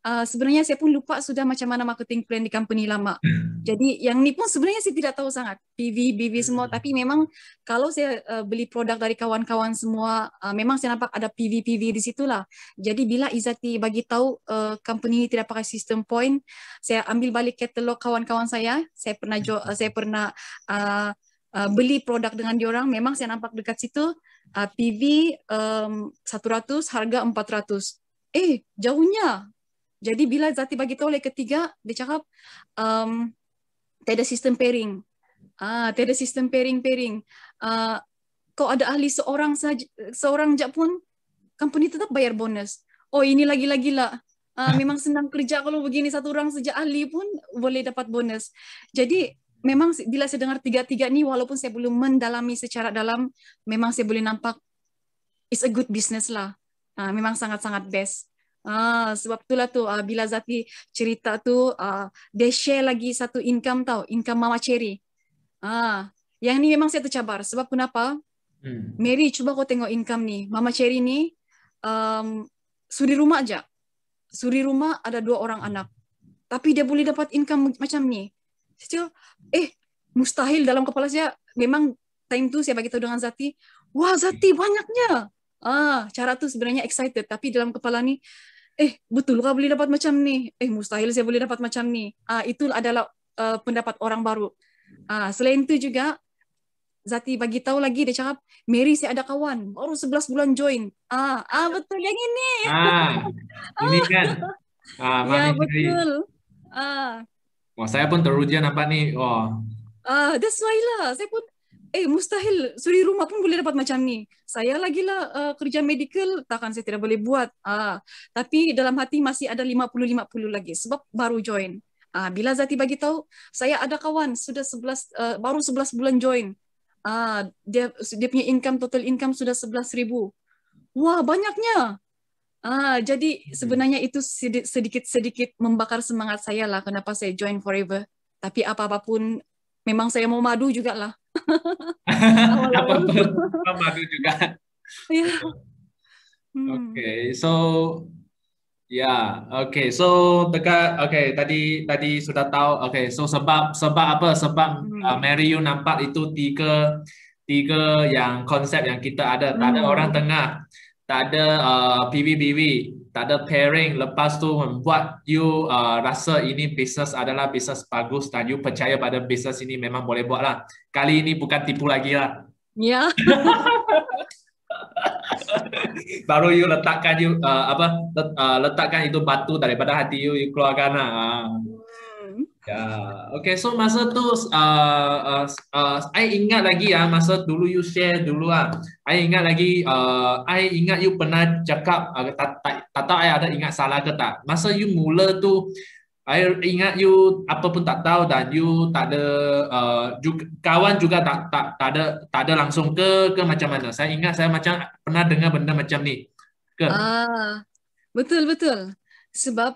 sebenarnya saya pun lupa sudah macam mana marketing plan di company lama. Jadi yang ni pun sebenarnya saya tidak tahu sangat. PV semua, tapi memang kalau saya beli produk dari kawan-kawan semua, memang saya nampak ada PV di situlah. Jadi bila Izati bagi tahu company tidak pakai sistem point, saya ambil balik katalog kawan-kawan saya pernah beli produk dengan diorang, memang saya nampak dekat situ PV 100, harga 400. Jauhnya. Jadi bila Zati bagi tahu oleh ketiga, dia cakap tiada sistem pairing. Tiada sistem pairing. Kau ada ahli seorang je pun, company tetap bayar bonus. Ini lagi-lagi lah. Memang senang kerja kalau begini, satu orang saja ahli pun boleh dapat bonus. Jadi memang bila saya dengar tiga-tiga ni, walaupun saya belum mendalami secara dalam, memang saya boleh nampak it's a good business lah. Memang sangat-sangat best. Sebab itulah tu bila Zati cerita tu, dia share lagi satu income income Mama Cherry. Yang ni memang saya tercabar. Sebab kenapa? Mary, cuba kau tengok income ni. Mama Cherry ni suri rumah aja. Suri rumah ada 2 orang anak. Tapi dia boleh dapat income macam ni. Still, mustahil dalam kepala saya. Memang time tu saya bagi tahu dengan Zati, wah Zati banyaknya. Cara tu sebenarnya excited, tapi dalam kepala ni, betul kah boleh dapat macam ni? Mustahil saya boleh dapat macam ni. Itu adalah pendapat orang baru. Selain itu juga, Zati bagi tahu lagi, dia cakap, Mary, saya ada kawan, baru 11 bulan join. Betul yang ini. Ini kan. Ya, betul. Wah, saya pun teruja nampak nih. Wah. That's why lah. Saya pun, mustahil suri rumah pun boleh dapat macam ni. Saya lagi lah kerja medical, takkan saya tidak boleh buat. Tapi dalam hati masih ada 50-50 lagi sebab baru join. Bila Zati bagi tahu, saya ada kawan sudah 11 baru 11 bulan join. Dia punya total income sudah 11,000. Wah, banyaknya. Jadi sebenarnya itu sedikit-sedikit membakar semangat saya lah kenapa saya join Forever. Tapi apa-apapun memang saya mau madu juga lah. Awal-awal. Apa madu juga. Ya. Okay, so so tadi sudah tahu. Okay, so sebab apa? Sebab Mary you nampak itu tiga yang konsep yang kita ada. Tak ada orang tengah, tak ada PBBB, tak ada pairing. Lepas tu membuat you rasa ini bisnes adalah bisnes bagus dan you percaya pada bisnes ini memang boleh buat lah. Kali ini bukan tipu lagi lah. Ya. Baru you letakkan letakkan itu batu daripada hati you keluarkan lah. Okay, so masa tu I ingat lagi masa dulu you share dulu I ingat lagi I ingat you pernah cakap tak tahu I ada ingat salah ke tak. Masa you mula tu I ingat you apa pun tak tahu dan you tak ada kawan juga tak ada langsung ke macam mana. Saya ingat saya macam pernah dengar benda macam ni. Ke? Betul. Sebab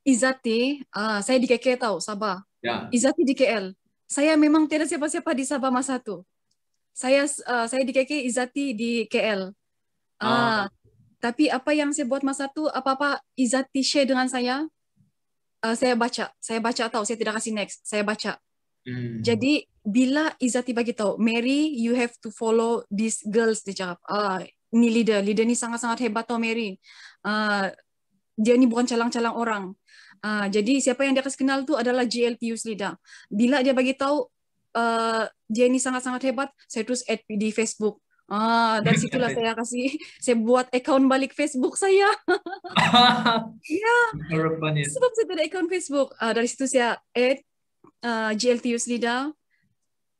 Izzati, saya di KL tahu, Sabah. Ya. Izzati di KL. Saya memang tidak siapa-siapa di Sabah masa tu. Saya di KL, Izzati di KL. Tapi apa yang saya buat masa tu, apa-apa Izzati share dengan saya baca tahu, saya tidak kasih next, saya baca. Jadi bila Izzati bagi tahu, Mary, you have to follow these girls, dia cakap, ini leader ni sangat-sangat hebat tau Mary. Dia ni bukan calang-calang orang. Jadi siapa yang dia kasih kenal tu adalah GLT Youth Leader. Bila dia bagi tahu dia ni sangat-sangat hebat, saya terus add di Facebook. Dan situlah saya buat account balik Facebook saya. Ya. Sebab saya ada account Facebook. Dari situ saya add GLT Youth Leader.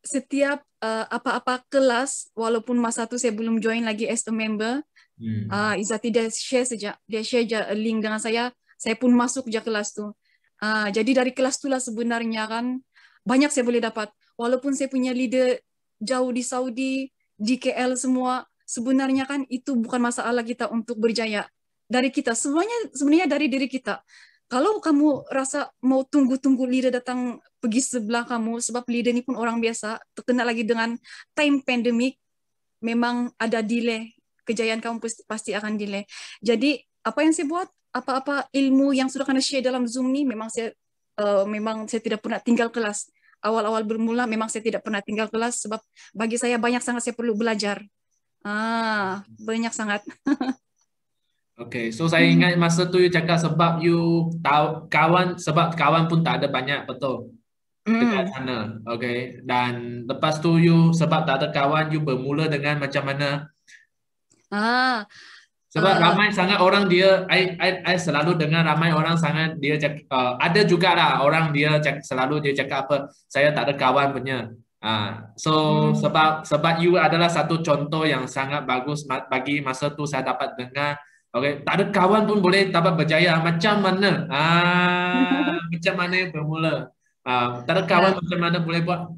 Setiap apa-apa kelas, walaupun masa tu saya belum join lagi as a member, Izzati dia share je link dengan saya pun masuk je kelas tu. Jadi dari kelas tu lah sebenarnya kan banyak saya boleh dapat. Walaupun saya punya leader jauh di Saudi, di KL semua, sebenarnya kan itu bukan masalah kita untuk berjaya. Dari kita, sebenarnya dari diri kita. Kalau kamu rasa mau tunggu leader datang pergi sebelah kamu, sebab leader ni pun orang biasa, terkena lagi dengan time pandemic, memang ada delay. Kejayaan kamu pasti akan delay. Jadi apa yang saya buat, apa-apa ilmu yang sudah kena share dalam Zoom ni, memang saya tidak pernah tinggal kelas. Awal-awal bermula memang saya tidak pernah tinggal kelas sebab bagi saya banyak sangat saya perlu belajar. Banyak sangat. Okay, so saya ingat masa tu you cakap sebab you tahu sebab kawan pun tak ada banyak, betul? Dekat sana. Okay, dan lepas tu you sebab tak ada kawan, you bermula dengan macam mana? Sebab ramai sangat orang dia, I selalu dengar ramai orang sangat dia ada juga lah orang dia selalu dia cakap apa, saya tak ada kawan punya. Sebab you adalah satu contoh yang sangat bagus bagi masa tu saya dapat dengar. Okay, tak ada kawan pun boleh dapat berjaya. Macam mana? Macam mana bermula? Tak ada kawan macam mana boleh buat?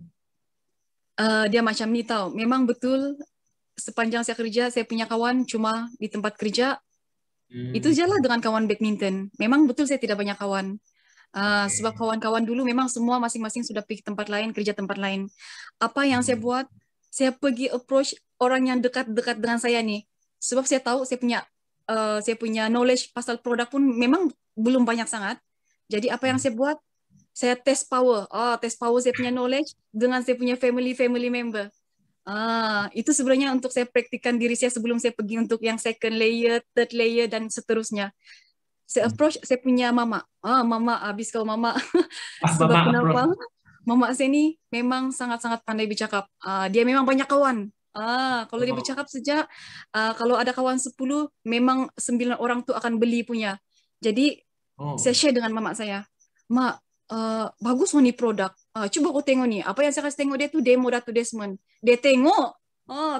Dia macam ni tau. Memang betul. Sepanjang saya kerja, saya punya kawan cuma di tempat kerja. Itu je lah dengan kawan badminton. Memang betul saya tidak banyak kawan. Sebab kawan-kawan dulu memang semua masing-masing sudah pergi tempat lain, kerja tempat lain. Apa yang saya buat, saya pergi approach orang yang dekat-dekat dengan saya ni. Sebab saya tahu saya punya knowledge pasal produk pun memang belum banyak sangat. Jadi apa yang saya buat, saya test power saya punya knowledge dengan saya punya family member. Itu sebenarnya untuk saya praktikkan diri saya sebelum saya pergi untuk yang second layer, third layer dan seterusnya. Saya approach saya punya mama. Mama, habis kau mama. Sebab kenapa? Mama saya ni memang sangat-sangat pandai bercakap. Dia memang banyak kawan. Kalau dia bercakap sejak, kalau ada kawan 10, memang 9 orang tu akan beli punya. Jadi saya share dengan mama saya. Mak, bagus nih produk. Coba kau tengok nih. Apa yang saya kasih tengok dia tuh demo Dato Desmond. Dia tengok.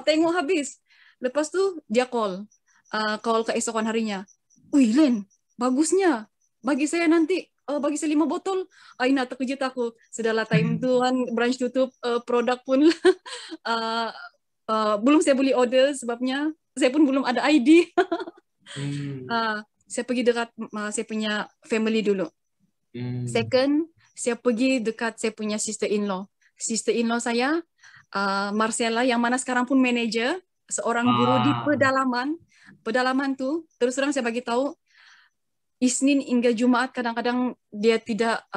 Tengok habis. Lepas tu dia call. Call keesokan harinya. Wih Len, bagusnya. Bagi saya nanti, bagi saya 5 botol. Aina terkejut aku. Sudahlah time tu kan branch tutup, produk pun belum saya boleh order sebabnya saya pun belum ada ID. Saya pergi dekat saya punya family dulu. Second, saya pergi dekat saya punya sister-in-law. Sister-in-law saya, Marcella, yang mana sekarang pun manager, seorang guru di pedalaman. Pedalaman tu, terus terang saya bagi tahu, Isnin hingga Jumaat kadang-kadang dia tidak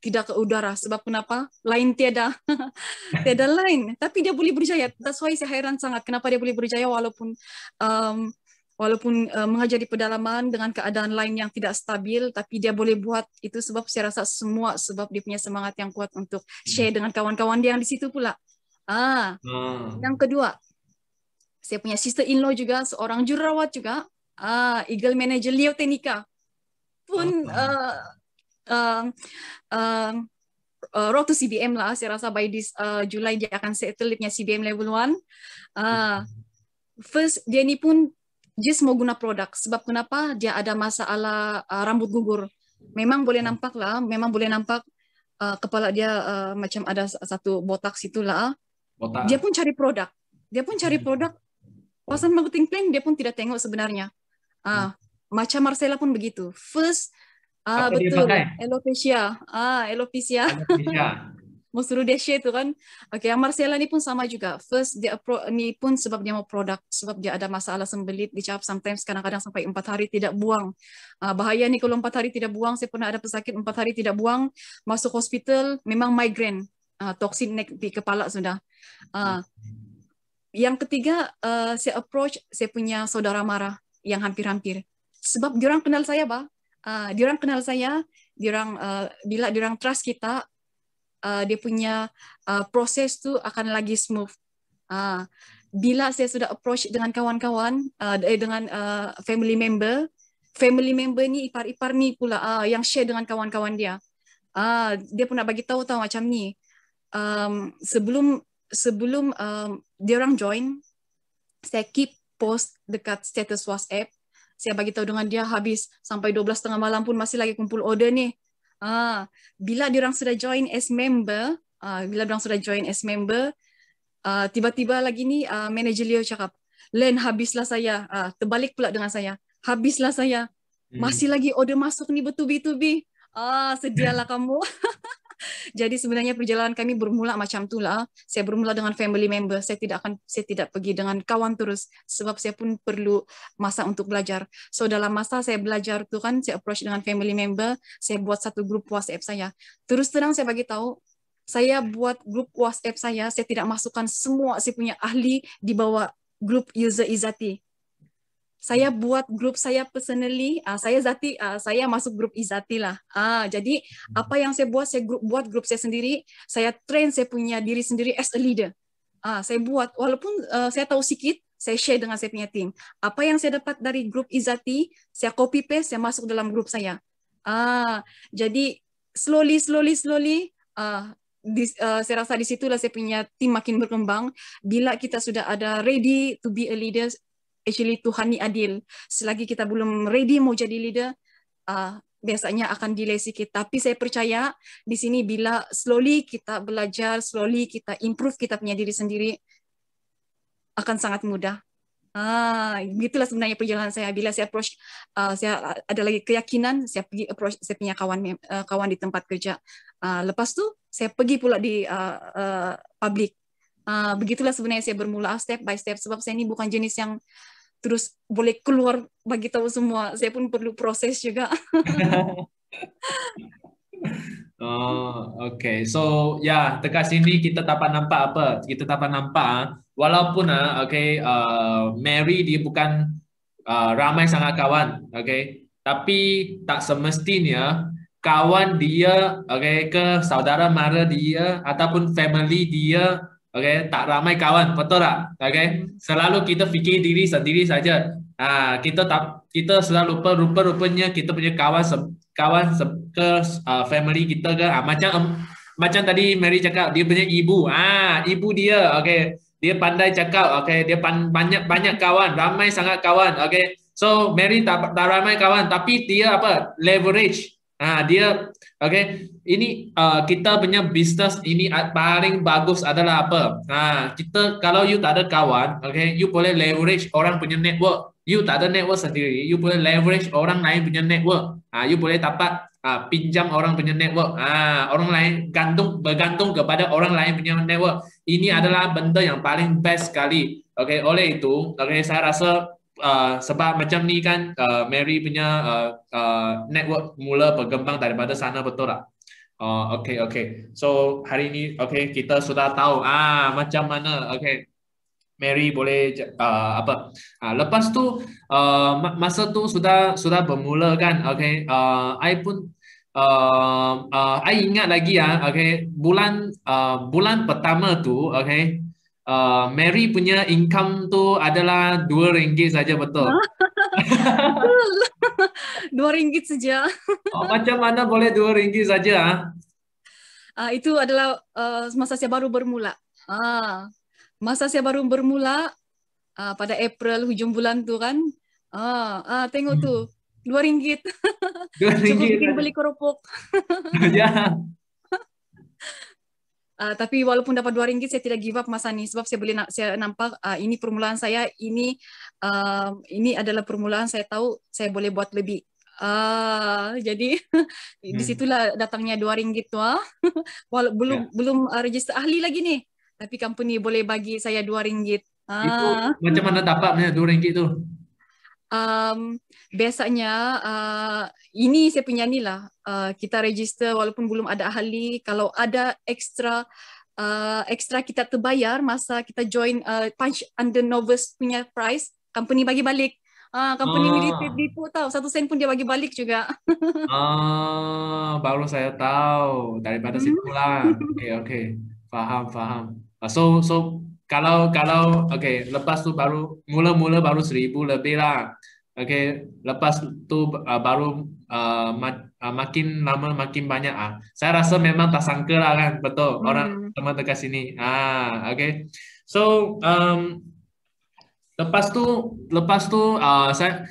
ke udara. Sebab kenapa? Lain tiada. Tiada lain. Tapi dia boleh berjaya. That's why saya heran sangat kenapa dia boleh berjaya walaupun mengajar di pedalaman dengan keadaan lain yang tidak stabil, tapi dia boleh buat itu sebab saya rasa semua sebab dia punya semangat yang kuat untuk share dengan kawan-kawan dia yang di situ pula. Yang kedua, saya punya sister-in-law juga, seorang jururawat juga, Eagle Manager Leo Tenika. Pun road to CBM lah, saya rasa by this Julai dia akan settle dia punya CBM level 1. First, dia ni pun just mau guna produk. Sebab kenapa? Dia ada masalah rambut gugur. Memang boleh nampak lah, memang boleh nampak kepala dia macam ada satu botak situlah. Dia pun cari produk. Dia pun cari produk. Pasal marketing plan dia pun tidak tengok sebenarnya. Macam Marcella pun begitu. First, betul, alopecia. Alopecia. Mau suruh dia share tu kan. Okay, Marcella ni pun sama juga. First, dia ni pun sebab dia mau produk. Sebab dia ada masalah sembelit. Dicap sometimes kadang-kadang sampai 4 hari tidak buang. Bahaya ni kalau 4 hari tidak buang. Saya pernah ada pesakit 4 hari tidak buang. Masuk hospital, memang migraine. Toksin naik di kepala sudah. Yang ketiga, saya approach saya punya saudara mara yang hampir-hampir. Sebab diorang kenal saya, diorang kenal saya. Bila diorang trust kita, dia punya proses tu akan lagi smooth. Bila saya sudah approach dengan kawan-kawan, dengan family member ni ipar-ipar ni pula yang share dengan kawan-kawan dia. Dia pun nak bagi tahu macam ni. Sebelum dia orang join, saya keep post dekat status WhatsApp. Saya bagi tahu dengan dia habis sampai 12:30 malam pun masih lagi kumpul order ni. Bila diorang sudah join as member, tiba-tiba lagi ni manager Leo cakap, Len, habislah saya. Terbalik pula dengan saya. Habislah saya. Masih lagi order masuk ni bertubi-tubi. Sedialah kamu. Jadi sebenarnya perjalanan kami bermula macam itulah. Saya bermula dengan family member. Saya tidak pergi dengan kawan terus sebab saya pun perlu masa untuk belajar. So dalam masa saya belajar tu kan, saya approach dengan family member, saya buat satu grup WhatsApp saya. Terus terang saya bagi tahu, saya buat grup WhatsApp saya tidak masukkan semua saya punya ahli di bawah grup user Izzati. Saya buat grup saya personally, saya Zati, saya masuk grup Izzati lah. Jadi apa yang saya buat grup saya sendiri, saya train saya punya diri sendiri as a leader. Saya buat, walaupun saya tahu sikit, saya share dengan saya punya tim. Apa yang saya dapat dari grup Izzati, saya copy paste, saya masuk dalam grup saya. Jadi slowly, saya rasa di situlah saya punya tim makin berkembang. Bila kita sudah ada ready to be a leader, actually Tuhan ni adil. Selagi kita belum ready mau jadi leader, biasanya akan delay sikit. Tapi saya percaya di sini bila slowly kita belajar, slowly kita improve kita punya diri sendiri, akan sangat mudah. Begitulah sebenarnya perjalanan saya. Bila saya approach, saya ada lagi keyakinan, saya pergi approach saya punya kawan di tempat kerja. Lepas tu saya pergi pula di public. Begitulah sebenarnya saya bermula step by step sebab saya ni bukan jenis yang terus boleh keluar bagi tahu semua. Saya pun perlu proses juga. Okay. So dekat sini kita dapat nampak apa? Kita dapat nampak walaupun Mary dia bukan ramai sangat kawan, okay? Tapi tak semestinya kawan dia, ke saudara mara dia ataupun family dia, tak ramai kawan, betul tak? Selalu kita fikir diri sendiri saja. Kita sudah rupanya kita punya family kita kan. Macam tadi Mary cakap dia punya ibu. Ibu dia, okay. Dia pandai cakap, okay. Dia banyak kawan, ramai sangat kawan, okay. So Mary tak ramai kawan, tapi dia apa? Leverage. Dia, okay. Ini kita punya bisnes ini paling bagus adalah apa? Kita kalau you tak ada kawan, okay, you boleh leverage orang punya network. You tak ada network sendiri, you boleh leverage orang lain punya network. You boleh dapat pinjam orang punya network. Orang lain bergantung kepada orang lain punya network. Ini adalah benda yang paling best sekali. Okay, oleh itu, okay, saya rasa sebab macam ni kan Mary punya network mula berkembang daripada sana, betul tak? Okay. So hari ini okay, kita sudah tahu macam mana okay Mary boleh lepas tu masa tu sudah bermula kan, okay. I pun I ingat lagi okay, bulan pertama tu, okay, Mary punya income tu adalah RM2 saja, betul? RM2 saja. Macam mana boleh RM2 saja? Itu adalah masa saya baru bermula. Masa saya baru bermula pada April hujung bulan tu kan. Tengok tu RM2. Cukup bikin beli keropok. Ya. Tapi walaupun dapat RM2 saya tidak give up masa ni sebab saya nampak ini permulaan saya, ini adalah permulaan saya tahu saya boleh buat lebih. Jadi disitulah datangnya RM2 tu. Belum register ahli lagi nih, tapi company boleh bagi saya RM2. Itu macam mana dapatnya RM2 tu? Biasanya ini saya punya ni lah, kita register walaupun belum ada ahli. Kalau ada ekstra kita terbayar masa kita join punch under novice punya price, company bagi balik. Company military tipu tahu, 1 sen pun dia bagi balik juga. Baru saya tahu daripada situlah. Okay. Faham. So kalau okay, lepas tu baru mula baru 1,000 lebih lah. Okay, lepas tu baru makin lama makin banyak. Saya rasa memang tak sangka lah kan, betul, orang teman dekat sini. Okay. So lepas tu saya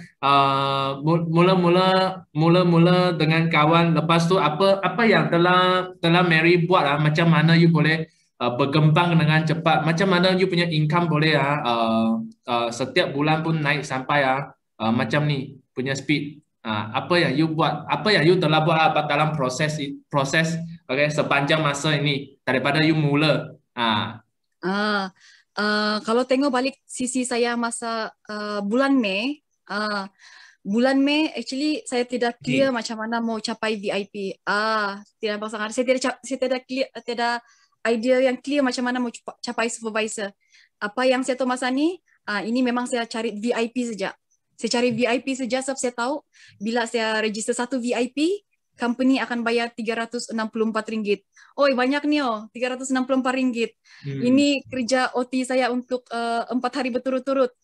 mula dengan kawan. Lepas tu apa yang telah Mary buat macam mana you boleh berkembang dengan cepat, macam mana you punya income boleh setiap bulan pun naik sampai macam ni punya speed. Apa yang you buat, apa yang you telah buat dalam proses okay, sepanjang masa ini daripada you mula. Kalau tengok balik sisi saya masa bulan Mei actually saya tidak clear macam mana mau capai VIP. Tidak pasangan. Saya tidak idea yang clear macam mana mau capai supervisor. Apa yang saya tahu masa ni, ini memang saya cari VIP saja. Saya cari VIP saja sebab saya tahu bila saya register satu VIP, company akan bayar RM364. Banyak nih RM364. Ini kerja OT saya untuk 4 hari berturut-turut.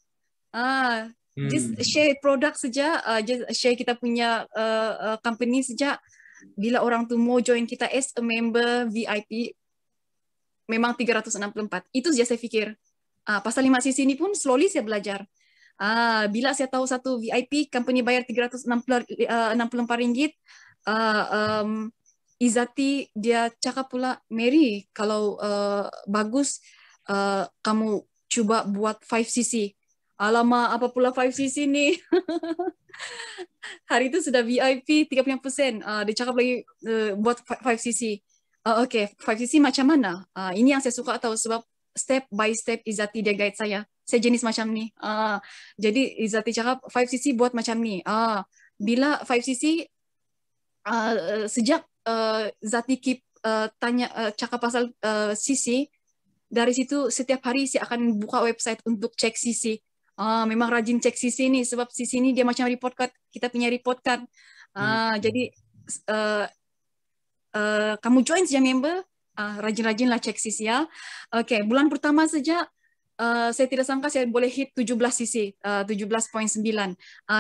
Just share produk saja, just share kita punya company saja. Bila orang tu mau join kita as a member VIP, memang 364. Itu saja saya fikir. Pasal 5 sisi ini pun slowly saya belajar. Bila saya tahu satu VIP, company bayar RM364. Izati dia cakap pula, Mary, kalau bagus kamu cuba buat 5cc. Alamak, apa pula 5cc ni? Hari itu sudah VIP 30%. Dia cakap lagi buat 5cc. Okay, 5cc macam mana? Ini yang saya suka tahu sebab step by step Izati dia guide saya. Saya jenis macam ni. Jadi Izati cakap 5cc buat macam ni. Bila 5cc sejak Zati keep cakap pasal CC, dari situ setiap hari saya akan buka website untuk cek CC. Memang rajin cek CC ni sebab CC ni dia macam report card, kita punya report card. Jadi kamu join saja member, rajin-rajinlah cek CC ya. Okay, bulan pertama saja saya tidak sangka saya boleh hit 17 cc, 17.9.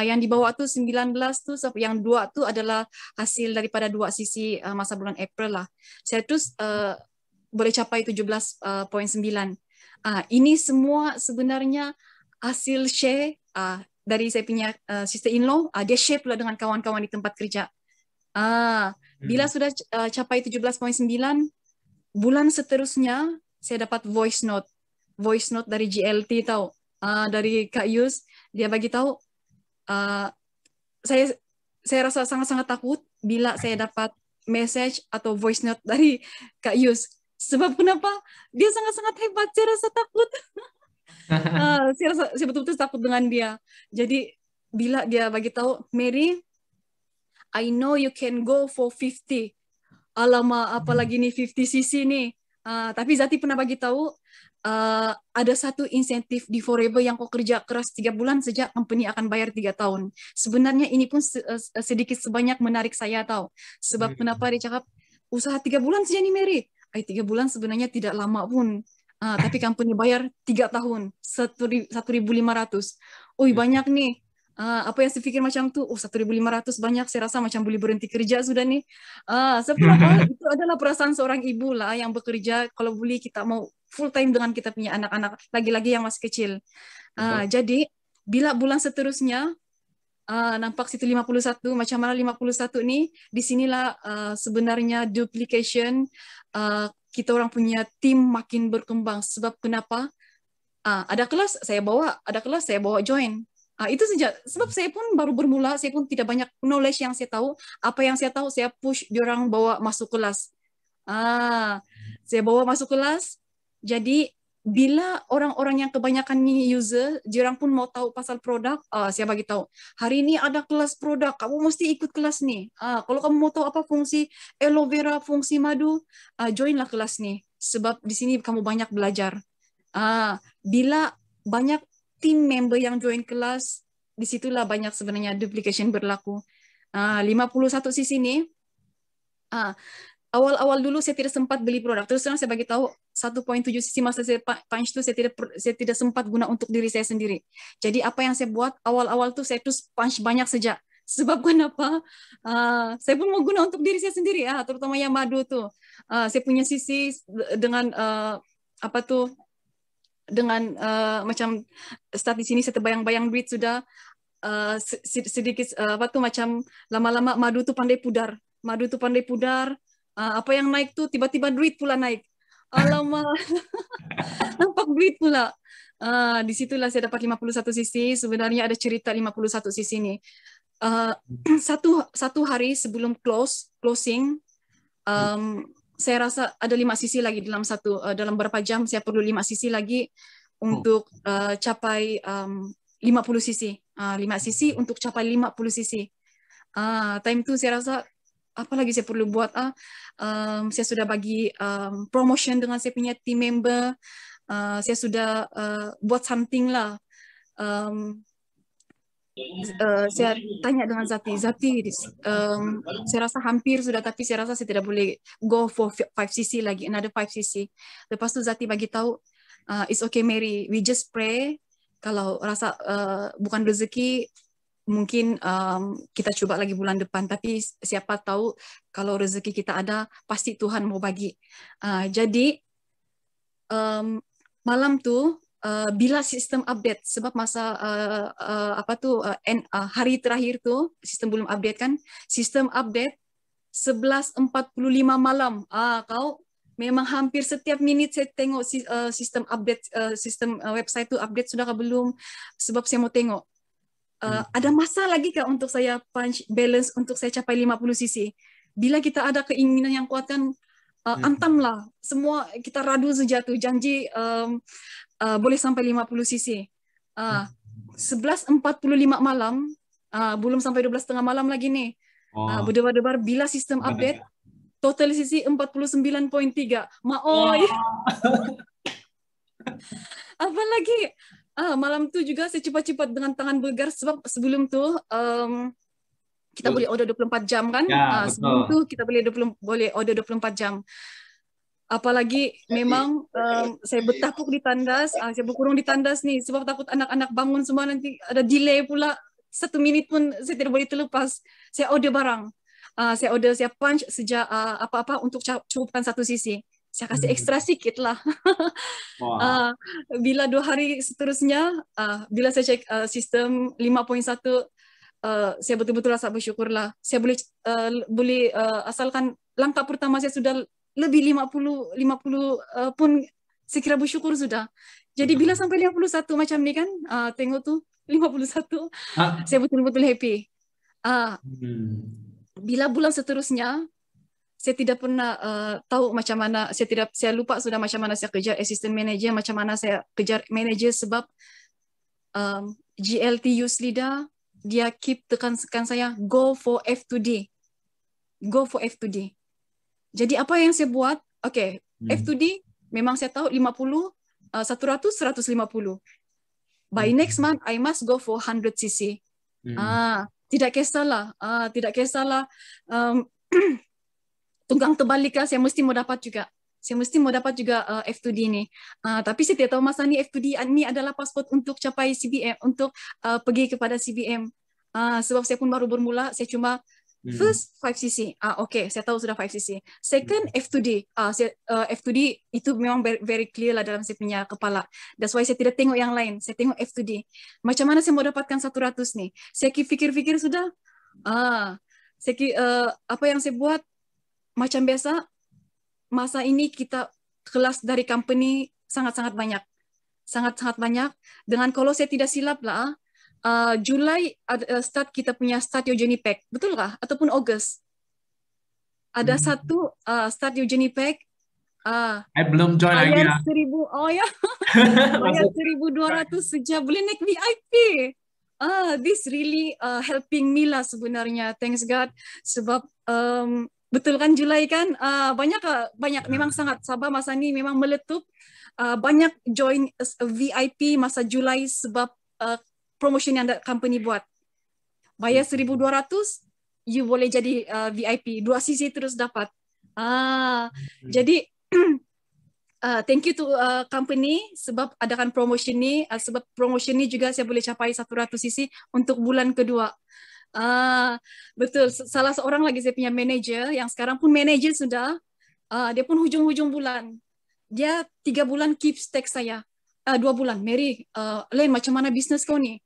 Yang di bawah tuh 19 tuh, yang 2 tuh adalah hasil daripada 2 cc masa bulan April lah. Saya terus boleh capai 17.9. Ini semua sebenarnya hasil share dari saya punya sister-in-law. Dia share pula dengan kawan-kawan di tempat kerja. Bila sudah capai 17.9, bulan seterusnya saya dapat voice note dari GLT tahu, dari Kak Yus. Dia bagi tahu, saya rasa sangat-sangat takut bila saya dapat message atau voice note dari Kak Yus. Sebab kenapa? Dia sangat-sangat hebat. Saya rasa takut. Saya betul-betul takut dengan dia. Jadi bila dia bagi tahu, Mary, I know you can go for 50. Alamak, apalagi nih 50 cc nih. Tapi Zati pernah bagi tahu, ada satu insentif di Forever yang kau kerja keras 3 bulan sejak company akan bayar 3 tahun. Sebenarnya ini pun sedikit sebanyak menarik saya tahu. Sebab kenapa dia cakap, usaha 3 bulan saja nih Mary. 3 bulan sebenarnya tidak lama pun. Tapi company bayar 3 tahun, 1.500. Banyak nih. Apa yang saya pikir macam tuh, 1.500 banyak, saya rasa macam boleh berhenti kerja sudah nih. Kenapa? Itu adalah perasaan seorang ibu lah yang bekerja, kalau boleh kita mau full time dengan kita punya anak-anak, lagi-lagi yang masih kecil. Jadi, bila bulan seterusnya, nampak situ 51, macam mana 51 nih, disinilah sebenarnya duplication, kita orang punya tim makin berkembang. Sebab kenapa? Ada kelas saya bawa join. Itu saja. Sebab saya pun baru bermula, saya pun tidak banyak knowledge yang saya tahu. Apa yang saya tahu, saya push diorang bawa masuk kelas. Saya bawa masuk kelas. Jadi, bila orang-orang yang kebanyakan ni user, diorang pun mau tahu pasal produk, saya bagi tahu. Hari ini ada kelas produk, kamu mesti ikut kelas ni. Kalau kamu mau tahu apa fungsi aloe vera, fungsi madu, joinlah kelas ni. Sebab di sini kamu banyak belajar. Bila banyak team member yang join kelas, disitulah banyak sebenarnya duplication berlaku. 51 cc ni, awal-awal dulu saya tidak sempat beli produk. Terus terang saya bagi tahu 1.7 cc masa saya punch tu saya tidak sempat guna untuk diri saya sendiri. Jadi apa yang saya buat awal-awal tu saya terus punch banyak saja. Sebab kenapa? Saya pun mau guna untuk diri saya sendiri, terutama yang madu tu. Saya punya cc dengan dengan macam start di sini saya terbayang-bayang duit sudah sedikit macam lama-lama madu tu pandai pudar. Apa yang naik tu tiba-tiba duit pula naik. Alamak. Nampak duit pula. Disitulah saya dapat 51 cc. Sebenarnya ada cerita 51 cc ni. Satu hari sebelum closing, saya rasa ada 5 cc lagi dalam berapa jam saya perlu 5 cc lagi untuk capai 50 cc. 5 cc untuk capai 50 cc. Time tu saya rasa apa lagi saya perlu buat? Saya sudah bagi promotion dengan saya punya team member. Saya sudah buat something lah. Saya tanya dengan Zati, saya rasa hampir sudah, tapi saya rasa saya tidak boleh go for 5cc lagi, another 5cc. Lepas tu Zati bagi tahu, it's okay Mary, we just pray. Kalau rasa bukan rezeki, mungkin kita coba lagi bulan depan. Tapi siapa tahu kalau rezeki kita ada, pasti Tuhan mau bagi. Jadi malam tu, bila sistem update, sebab masa hari terakhir tu sistem belum update kan, sistem update 11.45 malam. Kau memang hampir setiap minit saya tengok sistem update, sistem website tu update sudah ke belum, sebab saya mau tengok ada masa lagi kah untuk saya punch balance untuk saya capai 50 cc. Bila kita ada keinginan yang kuat kan, antamlah semua, kita radu saja tu janji boleh sampai 50 cc. 11.45 malam, belum sampai 12.30 malam lagi nih. Berdebar-debar bila sistem update, total cc 49.3. Maoi. Apa lagi? Malam tu juga saya cepat-cepat dengan tangan bergerak, sebab sebelum tu kita boleh order 24 jam kan? Sebelum tu kita boleh order 24 jam. Apalagi memang saya bertapuk di tandas, saya berkurung di tandas nih sebab takut anak-anak bangun semua nanti ada delay pula. 1 minit pun saya tidak boleh terlepas. Saya order barang. Saya punch sejak apa-apa untuk cukupkan satu sisi. Saya kasih ekstra sikit lah. Wah. Bila 2 hari seterusnya, bila saya cek sistem 5.1, saya betul-betul rasa bersyukur lah. Saya boleh asalkan langkah pertama saya sudah lebih 50 pun saya kira bersyukur sudah. Jadi bila sampai 51 macam ni kan, tengok tu 51, saya betul-betul happy. Bila bulan seterusnya, saya tidak pernah tahu macam mana, saya lupa sudah macam mana saya kejar assistant manager, macam mana saya kejar manager sebab GLT Youth Leader, dia keep tekankan saya, go for F2D. Go for F2D. Jadi apa yang saya buat, okay, F2D memang saya tahu 50, 100, 150. By next month, I must go for 100 cc. Tidak kisahlah, tunggang terbalik lah, saya mesti mau dapat juga. Saya mesti mau dapat juga F2D ni. Tapi saya tidak tahu masa ni F2D ni adalah pasport untuk capai CBM, untuk pergi kepada CBM. Sebab saya pun baru bermula, saya cuma first 5cc. Okay, saya tahu sudah 5cc. Second, F2D. F2D itu memang very clear lah dalam saya punya kepala. That's why saya tidak tengok yang lain. Saya tengok F2D. Macam mana saya mau dapatkan 100 ni? Saya fikir-fikir sudah. Apa yang saya buat? Macam biasa, masa ini kita kelas dari company sangat-sangat banyak. Sangat-sangat banyak. Dengan kalau saya tidak silap lah, Julai start kita punya Start Your Journey Pack, betul kah? Ataupun Ogos? Ada satu Start Your Journey Pack. I belum join lagi lah. 1,000, oh ya. Bayar 1,200 saja boleh naik VIP. This really helping me lah sebenarnya. Thanks God. Sebab betul kan Julai kan? Banyak memang sangat Sabah masa ni memang meletup. Banyak join VIP masa Julai sebab promotion yang company buat. Bayar 1,200, you boleh jadi VIP. 2 sisi terus dapat. Jadi, thank you to company sebab adakan promotion ni. Sebab promotion ni juga saya boleh capai 100 sisi untuk bulan kedua. Betul. Salah seorang lagi saya punya manager, yang sekarang pun manager sudah. Dia pun hujung-hujung bulan. Dia 3 bulan keep stack saya. 2 bulan. Mary, Len, macam mana bisnes kau ni?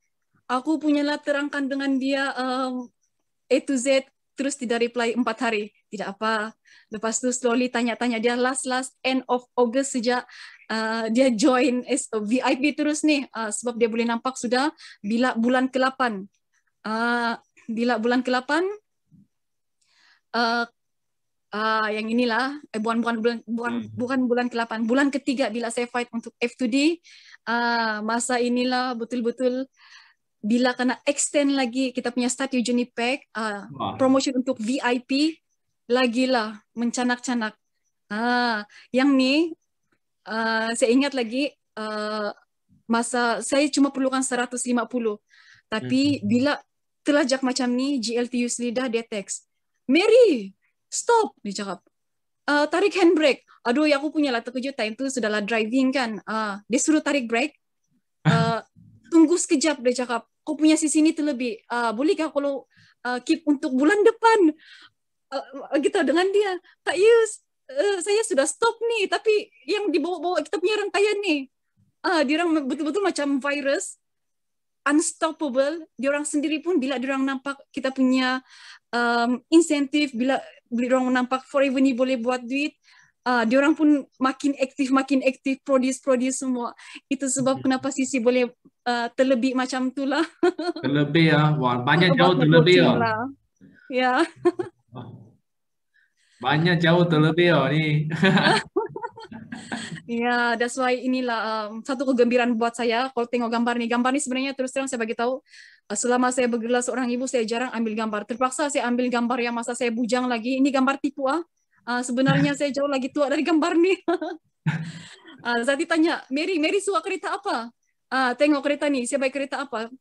Aku punyalah terangkan dengan dia A to Z, terus tidak reply 4 hari. Tidak apa. Lepas tu slowly tanya-tanya dia last end of August sejak dia join as VIP terus nih. Sebab dia boleh nampak sudah bila bulan ke-8. Bila bulan ke-8 yang inilah bukan bulan ke-8, bulan ke-3 bila saya fight untuk F2D, masa inilah betul-betul bila kena extend lagi kita punya Start Your Journey Pack, promotion untuk VIP, lagilah mencanak-canak. Yang ni saya ingat lagi masa saya cuma perlukan 150, tapi bila terlajak macam ni, GLT Youth Leader dia text, Mary, stop, dia cakap. Tarik handbrake. Aduh, aku punya lah terkejut, time tu sudahlah driving kan. Dia suruh tarik brake. Tunggu sekejap, dia cakap. Kau punya sisi ni terlebih. Bolehkah kalau keep untuk bulan depan? Gitu dengan dia. Tak Yus, saya sudah stop nih. Tapi yang dibawa-bawa kita punya rangkaian nih. Dia orang betul-betul macam virus. Unstoppable. Dia orang sendiri pun bila dia orang nampak kita punya insentif, bila dia orang nampak Forever ni boleh buat duit, dia orang pun makin aktif, produce semua. Itu sebab kenapa Sisi boleh terlebih macam tu lah. Terlebih ya, wah banyak jauh terlebih ya. Ya. Banyak jauh terlebih ya ni. Ya, that's why inilah satu kegembiraan buat saya kalau tengok gambar ni. Gambar ni sebenarnya terus terang saya bagi tahu, selama saya bergelar seorang ibu saya jarang ambil gambar. Terpaksa saya ambil gambar yang masa saya bujang lagi. Ini gambar tipu sebenarnya saya jauh lagi tua dari gambar ni. Zati tanya, Mary suka kereta apa? Tengok kereta ni, saya baik kereta apa?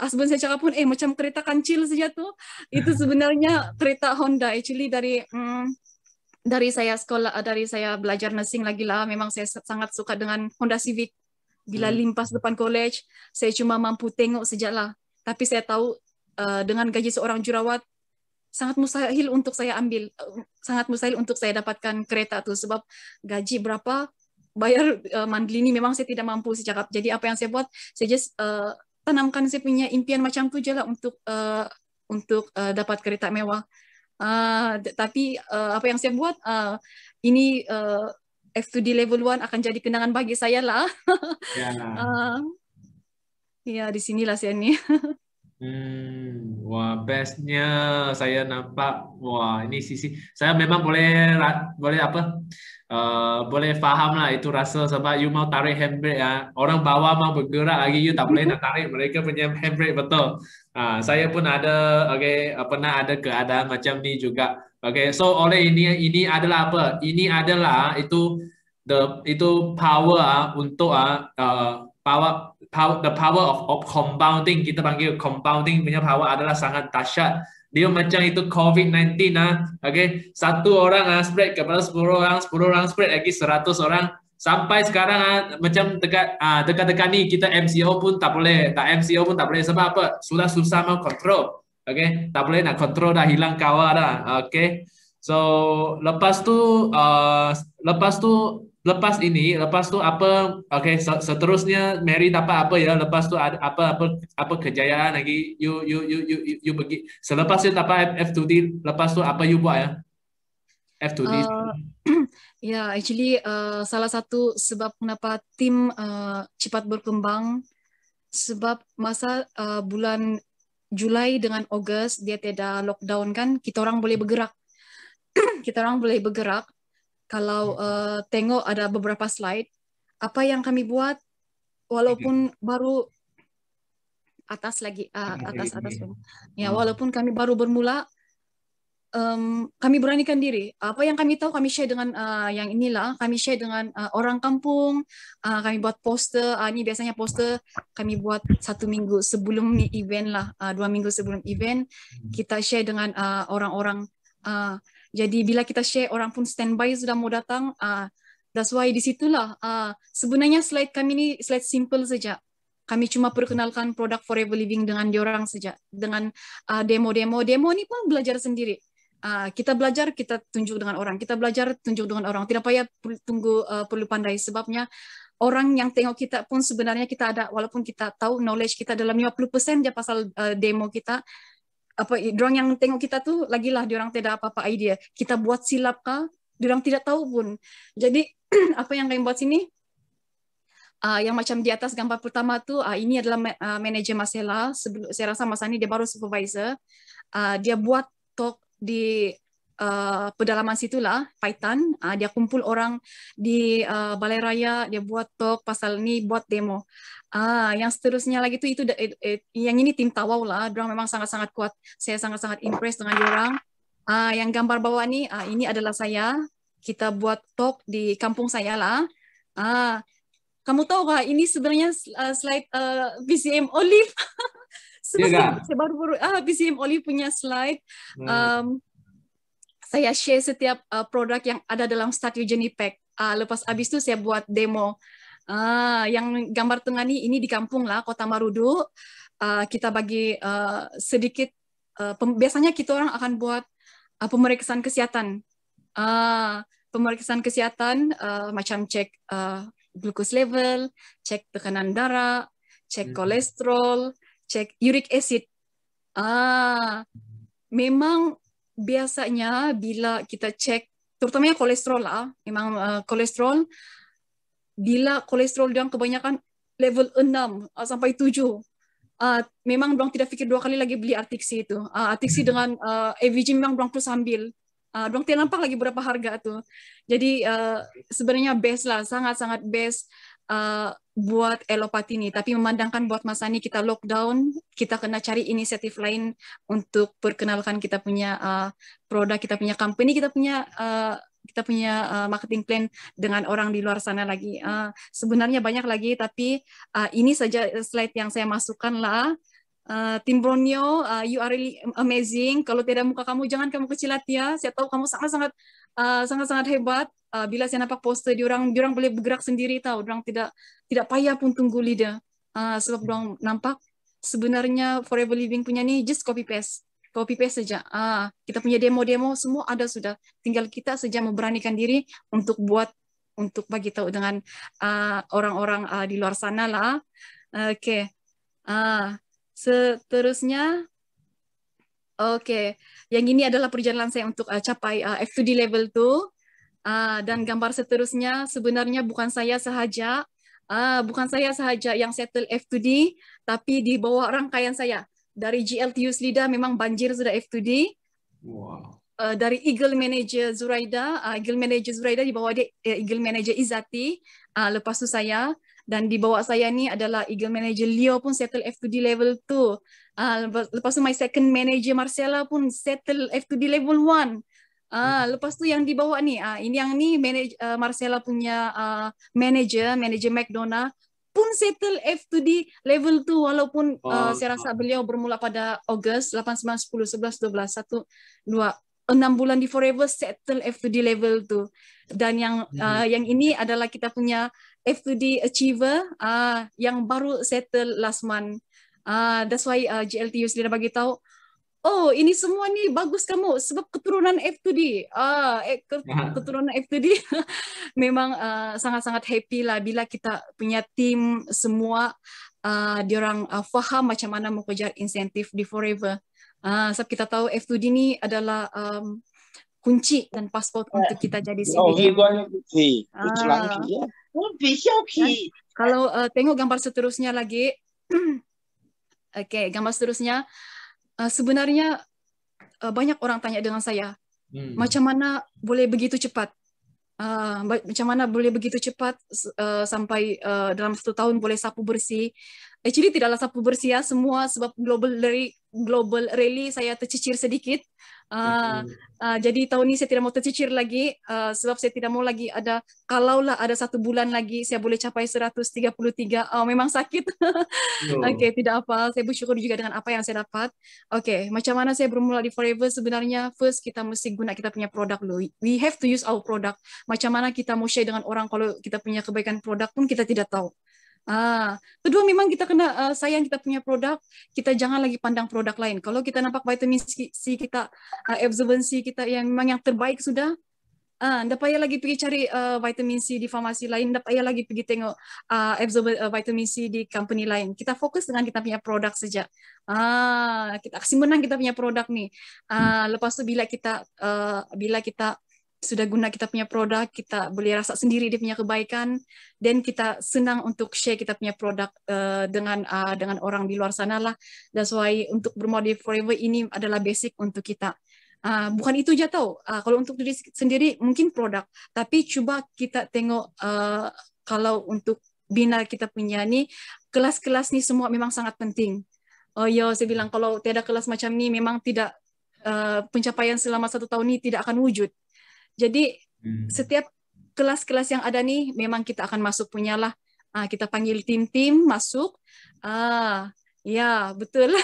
Husband saya cakap pun, macam kereta kancil saja tu. Itu sebenarnya kereta Honda, actually dari dari saya sekolah, dari saya belajar nursing lagi lah, memang saya sangat suka dengan Honda Civic. Bila limpas depan college, saya cuma mampu tengok sajalah. Tapi saya tahu dengan gaji seorang jurawat sangat mustahil untuk saya ambil, sangat mustahil untuk saya dapatkan kereta tuh sebab gaji berapa bayar monthly ini memang saya tidak mampu secakap. Jadi apa yang saya buat, saya just tanamkan saya punya impian macam tu je lah untuk dapat kereta mewah. Tapi apa yang saya buat ini F2D level 1 akan jadi kenangan bagi saya lah. Ya. Ya, di sinilah saya ni. Wah, bestnya saya nampak. Wah, ini sisi saya memang boleh apa? Boleh faham lah itu rasa sebab you mau tarik handbrake ya. Orang bawah mau bergerak lagi you tak boleh nak tarik mereka punya handbrake betul. Saya pun ada pernah ada keadaan macam ni juga. So oleh ini adalah apa? Ini adalah itu power untuk the power of compounding, kita panggil compounding punya power adalah sangat dahsyat. Dia macam itu COVID-19 satu orang spread kepada 10 orang, 10 orang spread lagi 100 orang sampai sekarang macam dekat ni kita MCO pun tak boleh, sebab apa? Sudah susah mau kontrol. Tak boleh nak kontrol dah, hilang kawal dah. So lepas tu apa? Seterusnya Mary dapat apa ya? Lepas tu ada apa kejayaan lagi? You pergi. Selepas itu dapat F2D, lepas tu apa you buat ya? F2D. Ya, actually salah satu sebab kenapa tim cepat berkembang sebab masa bulan Julai dengan Ogos dia tiada lockdown kan, kita orang boleh bergerak. Kalau tengok ada beberapa slide, apa yang kami buat, walaupun baru atas. Ya, walaupun kami baru bermula, kami beranikan diri. Apa yang kami tahu kami share dengan kami share dengan orang kampung. Kami buat poster. Ini biasanya poster kami buat 1 minggu sebelum event lah, 2 minggu sebelum event kita share dengan orang-orang. Jadi bila kita share, orang pun standby sudah mau datang. That's why di situlah sebenarnya slide kami ni slide simple saja. Kami cuma perkenalkan produk Forever Living dengan diorang saja. Dengan demo ni pun belajar sendiri. Kita belajar, kita tunjuk dengan orang. Kita belajar, tunjuk dengan orang. Tidak payah perlu pandai. Sebabnya orang yang tengok kita pun sebenarnya kita ada, walaupun kita tahu knowledge kita dalam 50% je pasal demo kita. Diorang yang tengok kita tu lagilah diorang tidak apa-apa idea. Kita buat silap kah? Diorang tidak tahu pun. Jadi apa yang kami buat sini? Yang macam di atas gambar pertama tu, ini adalah manager Marcella. Saya rasa masa ni dia baru supervisor. Dia buat talk di pedalaman situlah, Paitan. Dia kumpul orang di Balai Raya. Dia buat talk pasal ni, buat demo. Yang seterusnya lagi tu yang ini tim Tawau lah. Diorang memang sangat-sangat kuat. Saya sangat-sangat impress dengan diorang. Yang gambar bawah ni, ini adalah saya. Kita buat talk di kampung saya lah. Kamu tahu kah, ini sebenarnya slide PCM Olive. Saya baru PCM Olive punya slide. Saya share setiap produk yang ada dalam Start Your Journey Pack. Lepas habis tu saya buat demo. Yang gambar tengah ni, ini di kampung lah, Kota Marudu. Kita bagi sedikit, biasanya kita orang akan buat pemeriksaan kesihatan. Pemeriksaan kesihatan macam cek glucose level, cek tekanan darah, cek kolesterol, cek uric acid. Memang biasanya bila kita cek, terutamanya kolesterol lah, memang kolesterol, bila kolesterol yang kebanyakan level 6 sampai 7, memang dorang tidak fikir 2 kali lagi beli Artixi itu. Artixi dengan AVG memang dorang terus ambil. Dorang tidak nampak lagi berapa harga tu. Jadi sebenarnya best lah, sangat-sangat best buat Elopati ni. Tapi memandangkan buat masa ni kita lockdown, kita kena cari inisiatif lain untuk perkenalkan kita punya produk, kita punya company, kita punya marketing plan dengan orang di luar sana lagi. Sebenarnya banyak lagi, tapi ini saja slide yang saya masukkan lah. Tim Borneo, you are really amazing. Kalau tidak muka kamu, jangan kamu kecil hati ya. Saya tahu kamu sangat-sangat hebat. Bila saya nampak poster diorang boleh bergerak sendiri tahu. Diorang tidak payah pun tunggu leader. Sebab diorang nampak sebenarnya Forever Living punya ni just copy paste saja. Kita punya demo semua ada sudah. Tinggal kita saja memberanikan diri untuk bagi tahu dengan orang-orang di luar sana lah. Oke. Seterusnya, yang ini adalah perjalanan saya untuk capai F2D level 2. Dan gambar seterusnya sebenarnya bukan saya sahaja yang settle F2D, tapi di bawah rangkaian saya. Dari GLTU Slida memang banjir sudah F2D. Wow. Dari Eagle Manager Zuraida di bawah dia Eagle Manager Izati, lepas tu saya, dan di bawah saya ni adalah Eagle Manager Leo pun settle F2D level 2. Lepas tu my second manager Marcella pun settle F2D level 1. Lepas tu yang di bawah ni, ini yang ni Marcella punya manager McDonough pun settle F2D level 2 walaupun saya rasa beliau bermula pada Ogos 8, 9, 10, 11, 12, 1, 2, 6 bulan di Forever settle F2D level 2. Dan yang ini adalah kita punya F2D Achiever yang baru settle last month. That's why GLTU sudah bagi tahu, oh ini semua ni bagus kamu sebab keturunan F2D. Keturunan F2D memang sangat-sangat happy lah bila kita punya tim semua diorang faham macam mana mau kejar insentif di Forever. Sebab kita tahu F2D ni adalah kunci dan pasport untuk kita jadi CBM. Kalau tengok gambar seterusnya lagi, gambar seterusnya, sebenarnya banyak orang tanya dengan saya, macam mana boleh begitu cepat? Macam mana boleh begitu cepat sampai dalam 1 tahun boleh sapu bersih? Actually tidaklah sapu bersih ya, semua sebab global rally saya tercicir sedikit. Jadi tahun ini saya tidak mau tercicir lagi sebab saya tidak mau lagi ada, kalaulah ada 1 bulan lagi saya boleh capai 133, memang sakit. Tidak apa, saya bersyukur juga dengan apa yang saya dapat. Macam mana saya bermula di Forever? Sebenarnya first kita mesti guna kita punya produk dulu. We have to use our product. Macam mana kita mau share dengan orang kalau kita punya kebaikan produk pun kita tidak tahu. Kedua memang kita kena sayang kita punya produk, kita jangan lagi pandang produk lain. Kalau kita nampak vitamin C kita, absorbensi kita yang memang yang terbaik sudah, ndak payah lagi pergi cari vitamin C di farmasi lain, ndak payah lagi pergi tengok vitamin C di company lain. Kita fokus dengan kita punya produk saja. Kita kasih menang kita punya produk nih. Lepas tu bila kita sudah guna kita punya produk, kita boleh rasa sendiri dia punya kebaikan, dan kita senang untuk share kita punya produk dengan orang di luar sana lah. That's why untuk bermodif Forever ini adalah basic untuk kita. Bukan itu aja tahu. Kalau untuk diri sendiri mungkin produk, tapi cuba kita tengok kalau untuk bina kita punya ni, kelas-kelas ni semua memang sangat penting. Saya bilang kalau tiada kelas macam ni memang tidak, pencapaian selama 1 tahun ni tidak akan wujud. Jadi setiap kelas-kelas yang ada nih memang kita akan masuk punya lah. Kita panggil tim-tim masuk. Ya betul.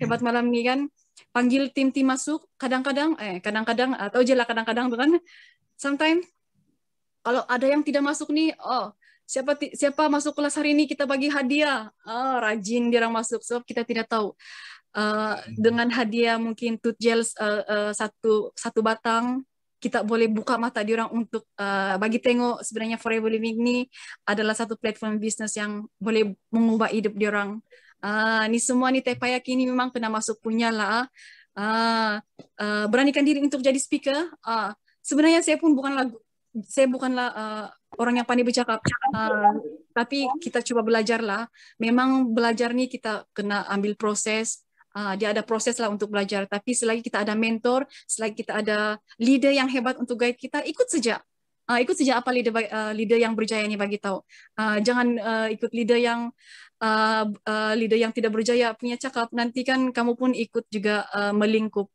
Hebat malam ni kan. Panggil tim-tim masuk. Kadang-kadang tahu je lah kadang-kadang tu kan. Sometimes kalau ada yang tidak masuk nih, siapa masuk kelas hari ini kita bagi hadiah. Rajin dia orang masuk sebab kita tidak tahu. Dengan hadiah mungkin tooth gel satu batang, kita boleh buka mata diorang untuk bagi tengok sebenarnya Forever Living ni adalah satu platform bisnes yang boleh mengubah hidup diorang. Ni semua ni Teh Payaki ni memang kena masuk punya lah. Beranikan diri untuk jadi speaker. Sebenarnya saya bukanlah orang yang pandai bercakap, tapi kita cuba belajar lah. Memang belajar ni kita kena ambil proses. Dia ada proses lah untuk belajar. Tapi selagi kita ada mentor, selagi kita ada leader yang hebat untuk guide kita, ikut saja. Ikut saja apa leader yang berjaya ni bagi tahu. Jangan ikut leader yang tidak berjaya punya cakap. Nanti kan kamu pun ikut juga melingkup.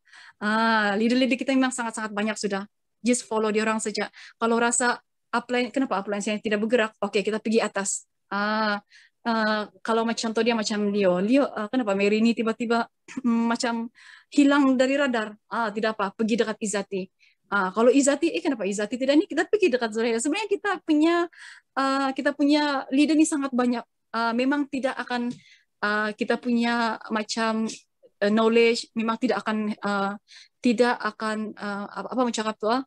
Leader-leader kita memang sangat-sangat banyak sudah. Just follow dia orang saja. Kalau rasa upline, kenapa upline saya tidak bergerak? Oke, kita pergi atas. kalau macam contoh dia macam Leo, kenapa Mary ini tiba-tiba macam hilang dari radar? Tidak apa, pergi dekat Izzati. Kalau Izzati, kenapa Izzati tidak nih? Kita pergi dekat Zuraida. Sebenarnya kita punya leader ini sangat banyak. Memang tidak akan kita punya macam knowledge, memang tidak akan apa mencakap tuh.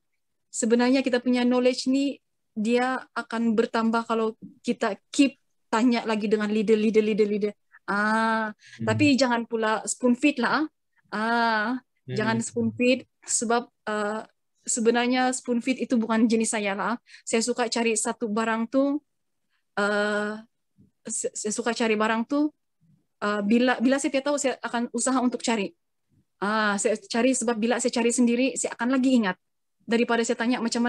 Sebenarnya kita punya knowledge ni dia akan bertambah kalau kita keep tanya lagi dengan leader. Tapi jangan pula spoon feed lah. Jangan spoon feed sebab sebenarnya spoon feed itu bukan jenis saya lah. Saya suka cari satu barang tu. Saya suka cari barang tu. Bila saya tahu saya akan usaha untuk cari. Saya cari sebab bila saya cari sendiri saya akan lagi ingat. Daripada saya tanya macam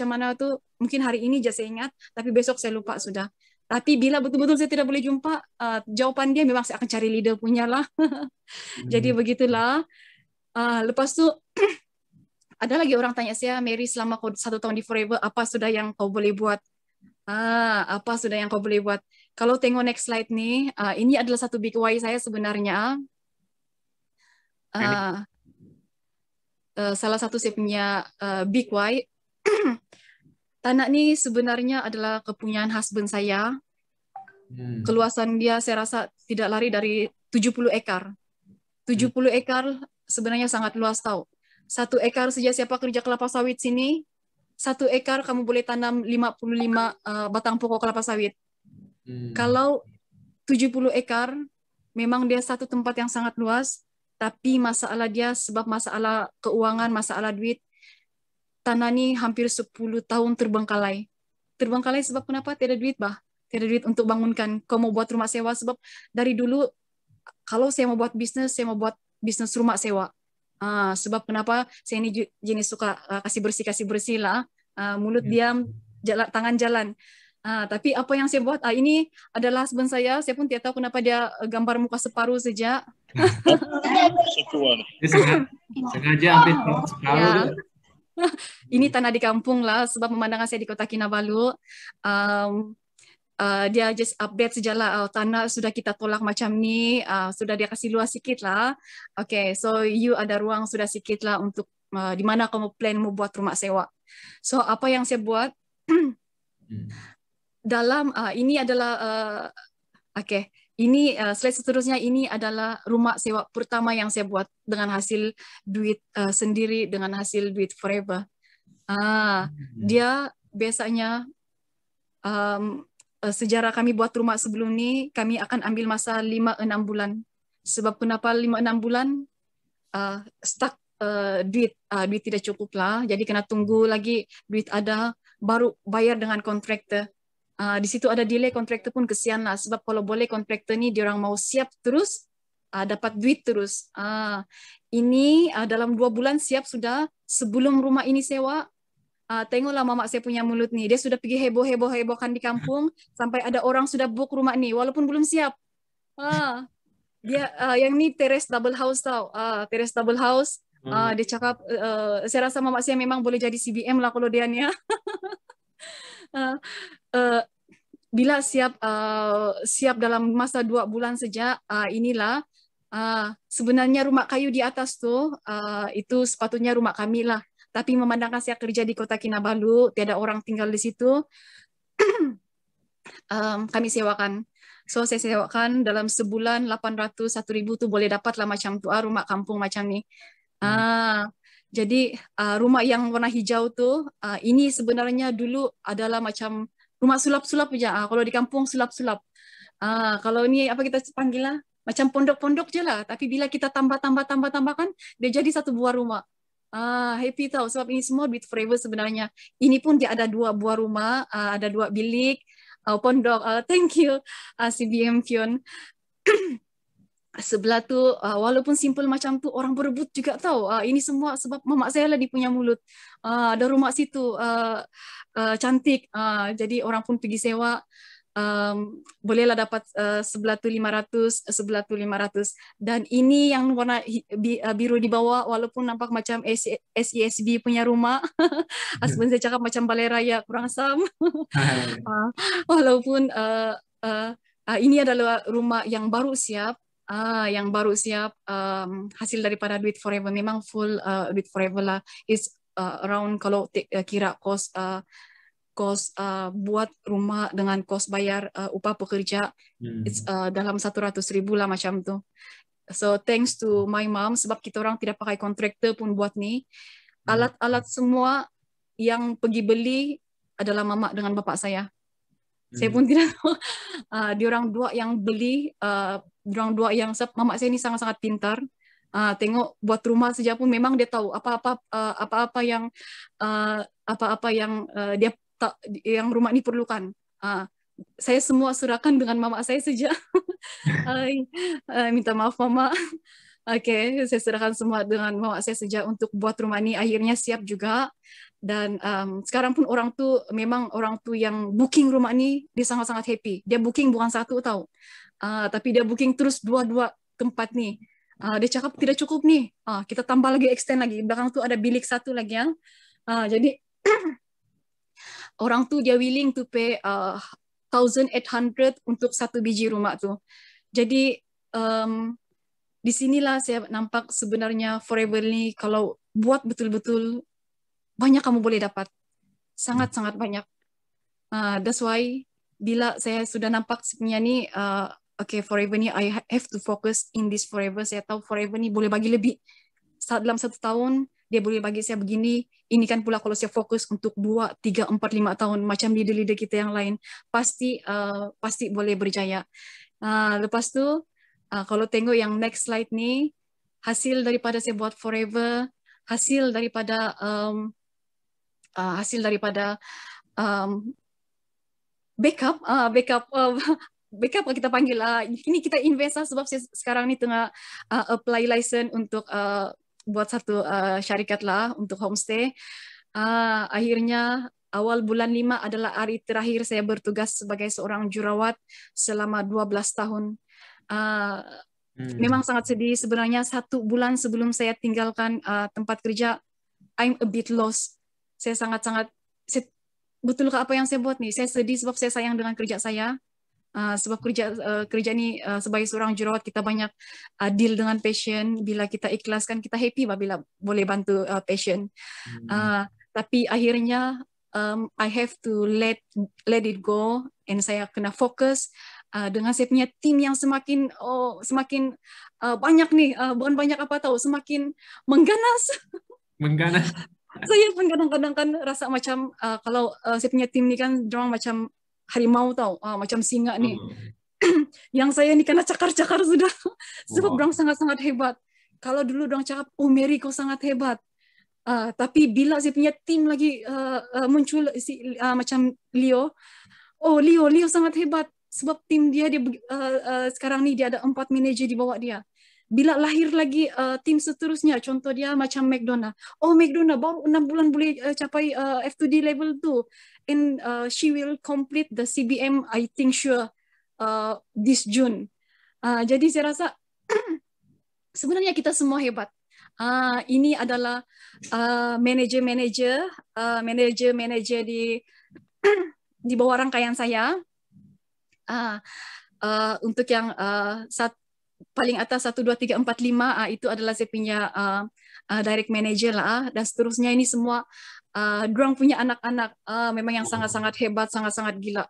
mana tu, mungkin hari ini je saya ingat, tapi besok saya lupa sudah. Tapi bila betul-betul saya tidak boleh jumpa, jawapan dia memang saya akan cari leader punya lah. Jadi begitulah. Lepas tu, ada lagi orang tanya saya, Mary selama 1 tahun di Forever, apa sudah yang kau boleh buat? Apa sudah yang kau boleh buat? Kalau tengok next slide ni, ini adalah satu big why saya sebenarnya. Salah satu saya punya big why. Tanah ni sebenarnya adalah kepunyaan husband saya. Keluasan dia saya rasa tidak lari dari 70 ekar. 70 ekar sebenarnya sangat luas tahu. 1 ekar saja siapa kerja kelapa sawit sini, 1 ekar kamu boleh tanam 55 batang pokok kelapa sawit. Kalau 70 ekar, memang dia satu tempat yang sangat luas. Tapi masalah dia sebab masalah keuangan, masalah duit, tanah ni hampir 10 tahun terbengkalai. Terbengkalai sebab kenapa? Tiada duit bah. Tiada duit untuk bangunkan. Kau mau buat rumah sewa sebab dari dulu kalau saya mau buat bisnis, saya mau buat bisnis rumah sewa. Sebab kenapa? Saya ini jenis suka kasih bersih lah. Mulut diam, tangan jalan. Tapi apa yang saya buat, ini adalah husband saya pun tidak tahu kenapa dia gambar muka separuh saja. Sengaja ambil separuh. Ya. Ini tanah di kampung lah, sebab pemandangan saya di Kota Kinabalu. Dia just update sejalah, tanah sudah kita tolak macam ni, sudah dia kasih luas sikit lah. Okay, so you ada ruang sudah sikit lah untuk di mana kamu plan mau buat rumah sewa. So apa yang saya buat? Dalam ini adalah ini slide seterusnya, ini adalah rumah sewa pertama yang saya buat dengan hasil duit sendiri, dengan hasil duit Forever. Dia biasanya sejarah kami buat rumah sebelum ni, kami akan ambil masa 5-6 bulan. Sebab kenapa 5-6 bulan? Stuck duit tidak cukup lah, jadi kena tunggu lagi duit ada, baru bayar dengan kontraktor. Di situ ada delay, kontraktor pun kesian lah, sebab kalau boleh kontraktor ni diorang mau siap terus, dapat duit terus. Ini dalam 2 bulan siap sudah, sebelum rumah ini sewa. Tengoklah mamak saya punya mulut nih, dia sudah pergi heboh-hebohkan di kampung, sampai ada orang sudah book rumah ni, walaupun belum siap. Dia yang ni terrace double house tau, terrace double house. Dia cakap, saya rasa mamak saya memang boleh jadi CBM lah kalau dia ni. Bila siap dalam masa 2 bulan saja, inilah sebenarnya rumah kayu di atas tuh itu sepatutnya rumah kami lah. Tapi memandangkan saya kerja di Kota Kinabalu, tiada orang tinggal di situ, kami sewakan. So saya sewakan dalam sebulan 800, 1.000 tuh boleh dapat lah macam tu rumah kampung macam ni. Jadi rumah yang warna hijau tuh, ini sebenarnya dulu adalah macam rumah sulap-sulap aja. Kalau di kampung sulap-sulap. Kalau ini apa kita panggil lah, macam pondok-pondok je lah. Tapi bila kita tambahkan, dia jadi satu buah rumah. Happy tau, sebab ini semua duit Forever sebenarnya. Ini pun dia ada 2 buah rumah, ada 2 bilik, pondok. Thank you, CBM Fion. Sebelah tu walaupun simple macam tu, orang berebut juga tahu. Ini semua sebab mamak saya lah di punya mulut. Ada rumah situ cantik, jadi orang pun pergi sewa. Bolehlah dapat sebelah tu 500, sebelah tu 500. Dan ini yang warna biru di bawah, walaupun nampak macam SESB punya rumah. Husband saya cakap macam balai raya kurang asam. Walaupun Ini adalah rumah yang baru siap. Hasil daripada Duit Forever, memang full Duit Forever lah. Is around, kalau kira kos buat rumah dengan kos bayar upah pekerja, it's dalam 100,000 lah macam tu. So thanks to my mom, sebab kita orang tidak pakai kontraktor pun buat ni. Alat-alat semua yang pergi beli adalah mama dengan bapak saya. Saya pun tidak tahu. Diorang dua yang beli, diorang dua yang, mama saya ni sangat-sangat pintar. Tengok buat rumah saja pun memang dia tahu apa-apa yang dia yang rumah ini perlukan. Saya semua serahkan dengan mama saya saja. Minta maaf mama. Oke, saya serahkan semua dengan mama saya saja untuk buat rumah ini. Akhirnya siap juga. Dan sekarang pun orang tu yang booking rumah ini, dia sangat-sangat happy. Dia booking bukan satu tahu, tapi dia booking terus dua tempat nih. Dia cakap tidak cukup nih. Kita tambah lagi, extend lagi. Belakang tu ada bilik satu lagi ya. Jadi orang tu dia willing to pay 1,800 untuk satu biji rumah tu. Jadi di sinilah saya nampak sebenarnya Forever ni kalau buat betul-betul banyak kamu boleh dapat. Sangat-sangat banyak. That's why bila saya sudah nampak sebenarnya ni okay, Forever ni I have to focus in this Forever. Saya tahu Forever ni boleh bagi lebih. Dalam 1 tahun dia boleh bagi saya begini. Ini kan pula kalau saya fokus untuk 2, 3, 4, 5 tahun macam leader-leader kita yang lain, pasti boleh berjaya. Lepas tu kalau tengok yang next slide ni, hasil daripada saya buat Forever, hasil daripada backup kita panggil. Ini kita invest lah, sebab saya sekarang ni tengah apply license untuk buat satu syarikat lah untuk homestay. Akhirnya awal bulan 5 adalah hari terakhir saya bertugas sebagai seorang jurawat selama 12 tahun. Memang sangat sedih sebenarnya. 1 bulan sebelum saya tinggalkan tempat kerja, I'm a bit lost. Saya sangat-sangat, betulkah apa yang saya buat nih? Saya sedih sebab saya sayang dengan kerja saya. Sebab kerja ni sebagai seorang jurawat kita banyak deal dengan passion. Bila kita ikhlaskan, kita happy bila boleh bantu passion. Tapi akhirnya I have to let it go, and saya kena fokus dengan saya punya tim yang semakin banyak nih, bukan banyak apa tahu, semakin mengganas. Saya pun kadang-kadang kan rasa macam kalau saya punya tim ni kan dorang macam harimau tahu, macam singa nih. Yang saya ni kena cakar-cakar sudah. Sebab dorang sangat-sangat hebat. Kalau dulu dorang cakap, oh Mary kau sangat hebat. Tapi bila saya punya tim lagi muncul macam Leo, oh Leo sangat hebat. Sebab tim dia sekarang ni dia ada 4 manager di bawah dia. Bila lahir lagi tim seterusnya, contoh dia macam McDonald. Oh McDonald baru 6 bulan boleh capai F2D level tu. And she will complete the CBM, I think sure, this June. Jadi saya rasa sebenarnya kita semua hebat. Ini adalah manager di bawah rangkaian saya. Untuk yang paling atas 1, 2, 3, 4, 5 itu adalah saya punya direct manager lah. Dan seterusnya ini semua dorang punya anak-anak memang yang sangat-sangat hebat, sangat-sangat gila.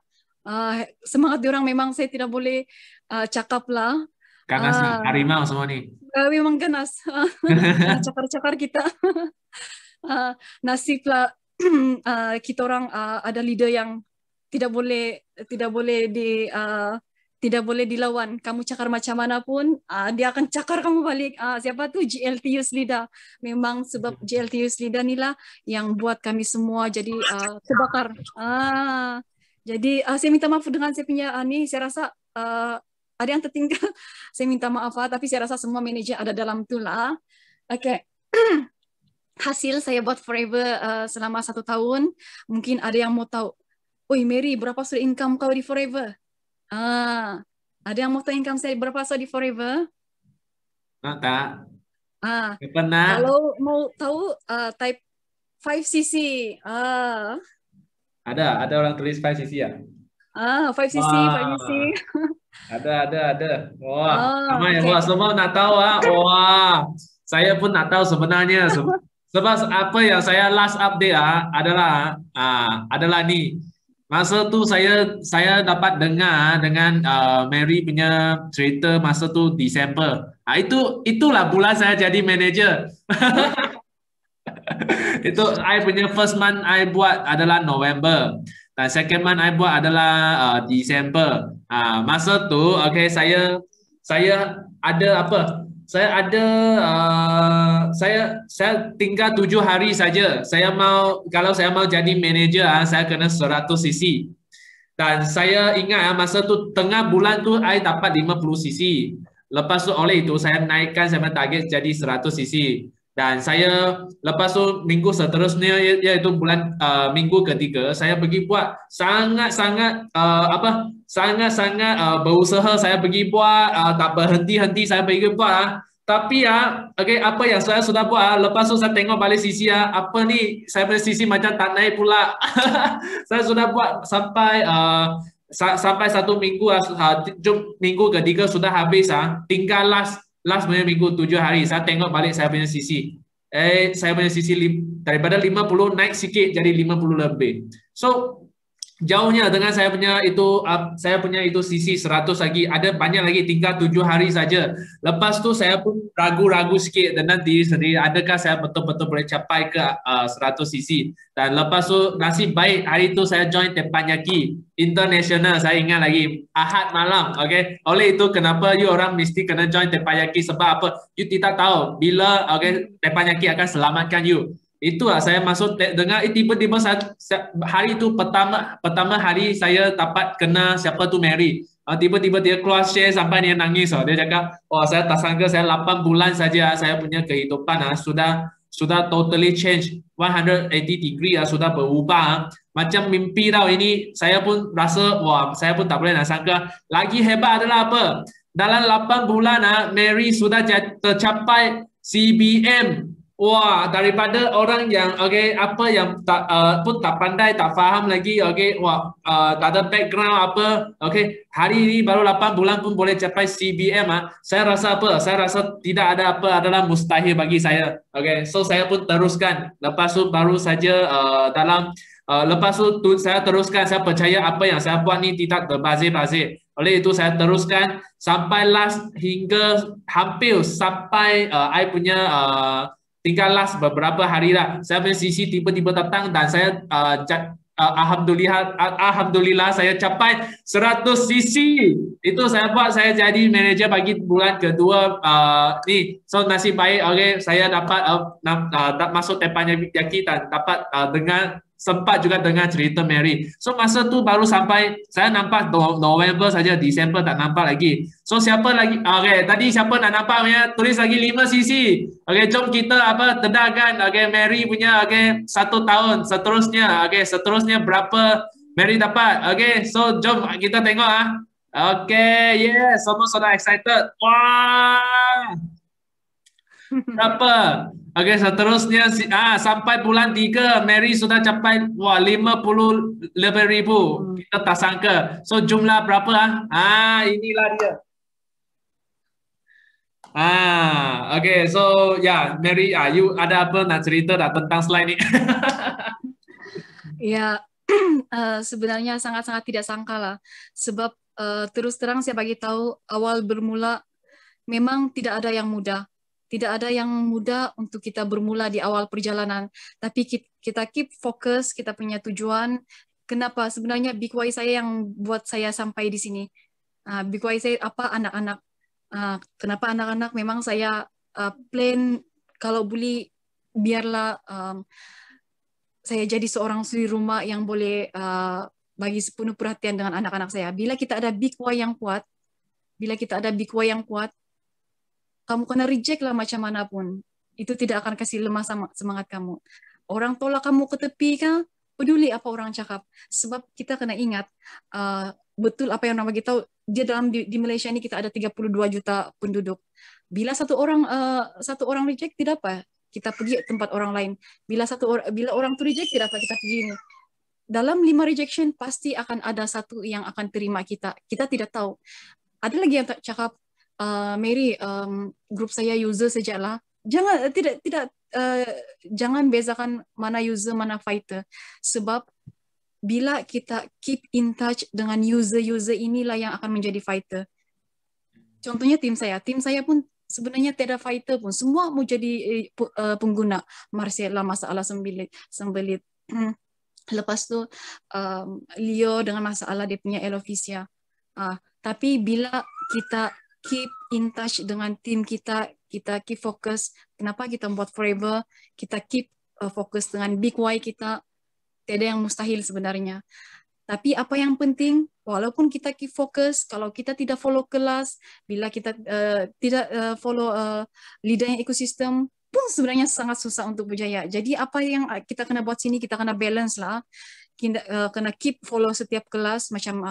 Semangat diorang memang saya tidak boleh cakap lah. Ganas harimau semua nih. Memang ganas. Cakar-cakar kita. Nasib lah kita orang ada leader yang tidak boleh dilawan. Kamu cakar macam mana pun, dia akan cakar kamu balik. Siapa tu? GLTU Leader. Memang sebab GLTU Leader ni lah yang buat kami semua jadi terbakar. Jadi saya minta maaf dengan saya punya ni. Saya rasa ada yang tertinggal. Saya minta maaf, tapi saya rasa semua manager ada dalam tu lah. Okay. Hasil saya buat Forever selama 1 tahun. Mungkin ada yang mau tahu, oi Mary, berapa sudah income kau di Forever? Ada yang mau tahu income saya berapa sudah di Forever? Tak. Pernah. Kalau mau tahu type 5cc. Ada orang tulis 5cc ya? 5cc, 5cc. Wah, ada. Wah, Oh, ramai. okay. Wah, semua nak tahu ah. Wah, saya pun nak tahu sebenarnya. Sebab apa yang saya last update adalah ni. Masa tu saya dapat dengar dengan Mary punya cerita masa tu Disember. Itulah bulan saya jadi manager. Itu I punya first month I buat adalah November. Dan second month I buat adalah December. Masa tu okay, saya ada apa? Saya tinggal 7 hari saja. Kalau saya mau jadi manager saya kena 100 cc. Dan saya ingat masa tu tengah bulan tu I dapat 50 cc. Lepas tu oleh itu saya naikkan saya target jadi 100 cc. Dan saya lepas tu minggu seterusnya iaitu bulan minggu ketiga saya pergi buat sangat-sangat berusaha saya pergi buat tak berhenti-henti saya pergi buat tapi okay, apa yang saya sudah buat lepas tu saya tengok balik sisi apa ni saya punya sisi macam tak naik pula. Saya sudah buat sampai satu minggu minggu ketiga sudah habis tinggal last punya minggu 7 hari saya tengok balik saya punya sisi saya punya sisi daripada 50 naik sikit jadi 50 lebih. So jauhnya dengan saya punya itu sisi 100 lagi ada banyak lagi tinggal 7 hari saja. Lepas tu saya pun ragu-ragu sikit dengan diri sendiri adakah saya betul-betul boleh capai ke 100 sisi. Dan lepas tu nasib baik hari tu saya join Teppanyaki International saya ingat lagi Ahad malam. Okay, oleh itu kenapa you orang mesti kena join Teppanyaki sebab apa you tidak tahu bila Teppanyaki akan selamatkan you. Itulah saya masuk dengar tiba-tiba hari itu pertama hari saya dapat kena siapa tu Mary. Tiba-tiba dia keluar share sampai dia nangis. Dia cakap, saya tak sangka saya 8 bulan saja saya punya kehidupan sudah totally change 180 degree sudah berubah. Macam mimpi tau ini saya pun rasa saya pun tak boleh nak sangka. Lagi hebat adalah apa? Dalam 8 bulan Mary sudah tercapai CBM. Wah, daripada orang yang apa yang pun tak pandai, tak faham lagi, tak ada background apa, hari ini baru 8 bulan pun boleh capai CBM saya rasa apa? Saya rasa tidak ada apa adalah mustahil bagi saya. So saya pun teruskan. Lepas tu baru saja lepas tu saya teruskan, saya percaya apa yang saya buat ni tidak terbazir-bazir. Oleh itu saya teruskan sampai last hingga hampir sampai I punya tinggal last beberapa hari lah. Saya punya sisi tiba-tiba datang dan saya alhamdulillah saya capai 100 sisi. Itu saya buat saya jadi manager bagi bulan kedua ni. So nasib baik saya dapat masuk Teppanyaki dan dapat dengar sempat juga dengar cerita Mary. So masa tu baru sampai saya nampak November saja, Disember tak nampak lagi. So siapa lagi tadi siapa nak nampak punya tulis lagi 5 sisi. Jom kita tedahkan Mary punya 1 tahun seterusnya. Seterusnya berapa Mary dapat. So jom kita tengok yes, semua sudah excited. Wah. Berapa? Seterusnya sampai bulan 3 Mary sudah capai 50 lebih ribu. Kita tak sangka. So jumlah berapa inilah dia. So Mary you ada apa nak cerita tentang slide ni? Ya, sebenarnya sangat-sangat tidak sangka lah. Sebab terus terang saya bagi tahu awal bermula memang tidak ada yang mudah. Tidak ada yang mudah untuk kita bermula di awal perjalanan. Tapi kita keep fokus, kita punya tujuan. Kenapa? Sebenarnya Big Why saya yang buat saya sampai di sini. Big Why saya anak-anak. Kenapa anak-anak? Memang saya plan kalau boleh biarlah saya jadi seorang suri rumah yang boleh bagi sepenuh perhatian dengan anak-anak saya. Bila kita ada Big Why yang kuat, kamu kena reject lah macam mana pun. Itu tidak akan kasih lemah semangat kamu. Orang tolak kamu ke tepi kan, peduli apa orang cakap. Sebab kita kena ingat, betul apa yang nama kita tahu, dia di Malaysia ini kita ada 32 juta penduduk. Bila satu orang reject, tidak apa. Kita pergi tempat orang lain. Bila orang tu reject, tidak apa kita pergi ini. dalam 5 rejection pasti akan ada satu yang akan terima kita. Kita tidak tahu. Ada lagi yang tak cakap, Mary, grup saya user sajalah. Jangan bezakan mana user mana fighter, sebab bila kita keep in touch dengan user inilah yang akan menjadi fighter. Contohnya tim saya pun sebenarnya tidak fighter pun, semua mau jadi pengguna. Marcella masalah sembelit. Lepas tu Leo dengan masalah dia punya Elovicia. Tapi bila kita keep in touch dengan tim kita keep fokus. Kenapa kita buat Forever? Kita keep fokus dengan Big Y kita. Tidak ada yang mustahil sebenarnya. Tapi apa yang penting, walaupun kita keep fokus, kalau kita tidak follow kelas, bila kita tidak follow leader yang ekosistem, pun sebenarnya sangat susah untuk berjaya. Jadi apa yang kita kena buat sini, kita kena balance lah. Kita kena keep follow setiap kelas, macam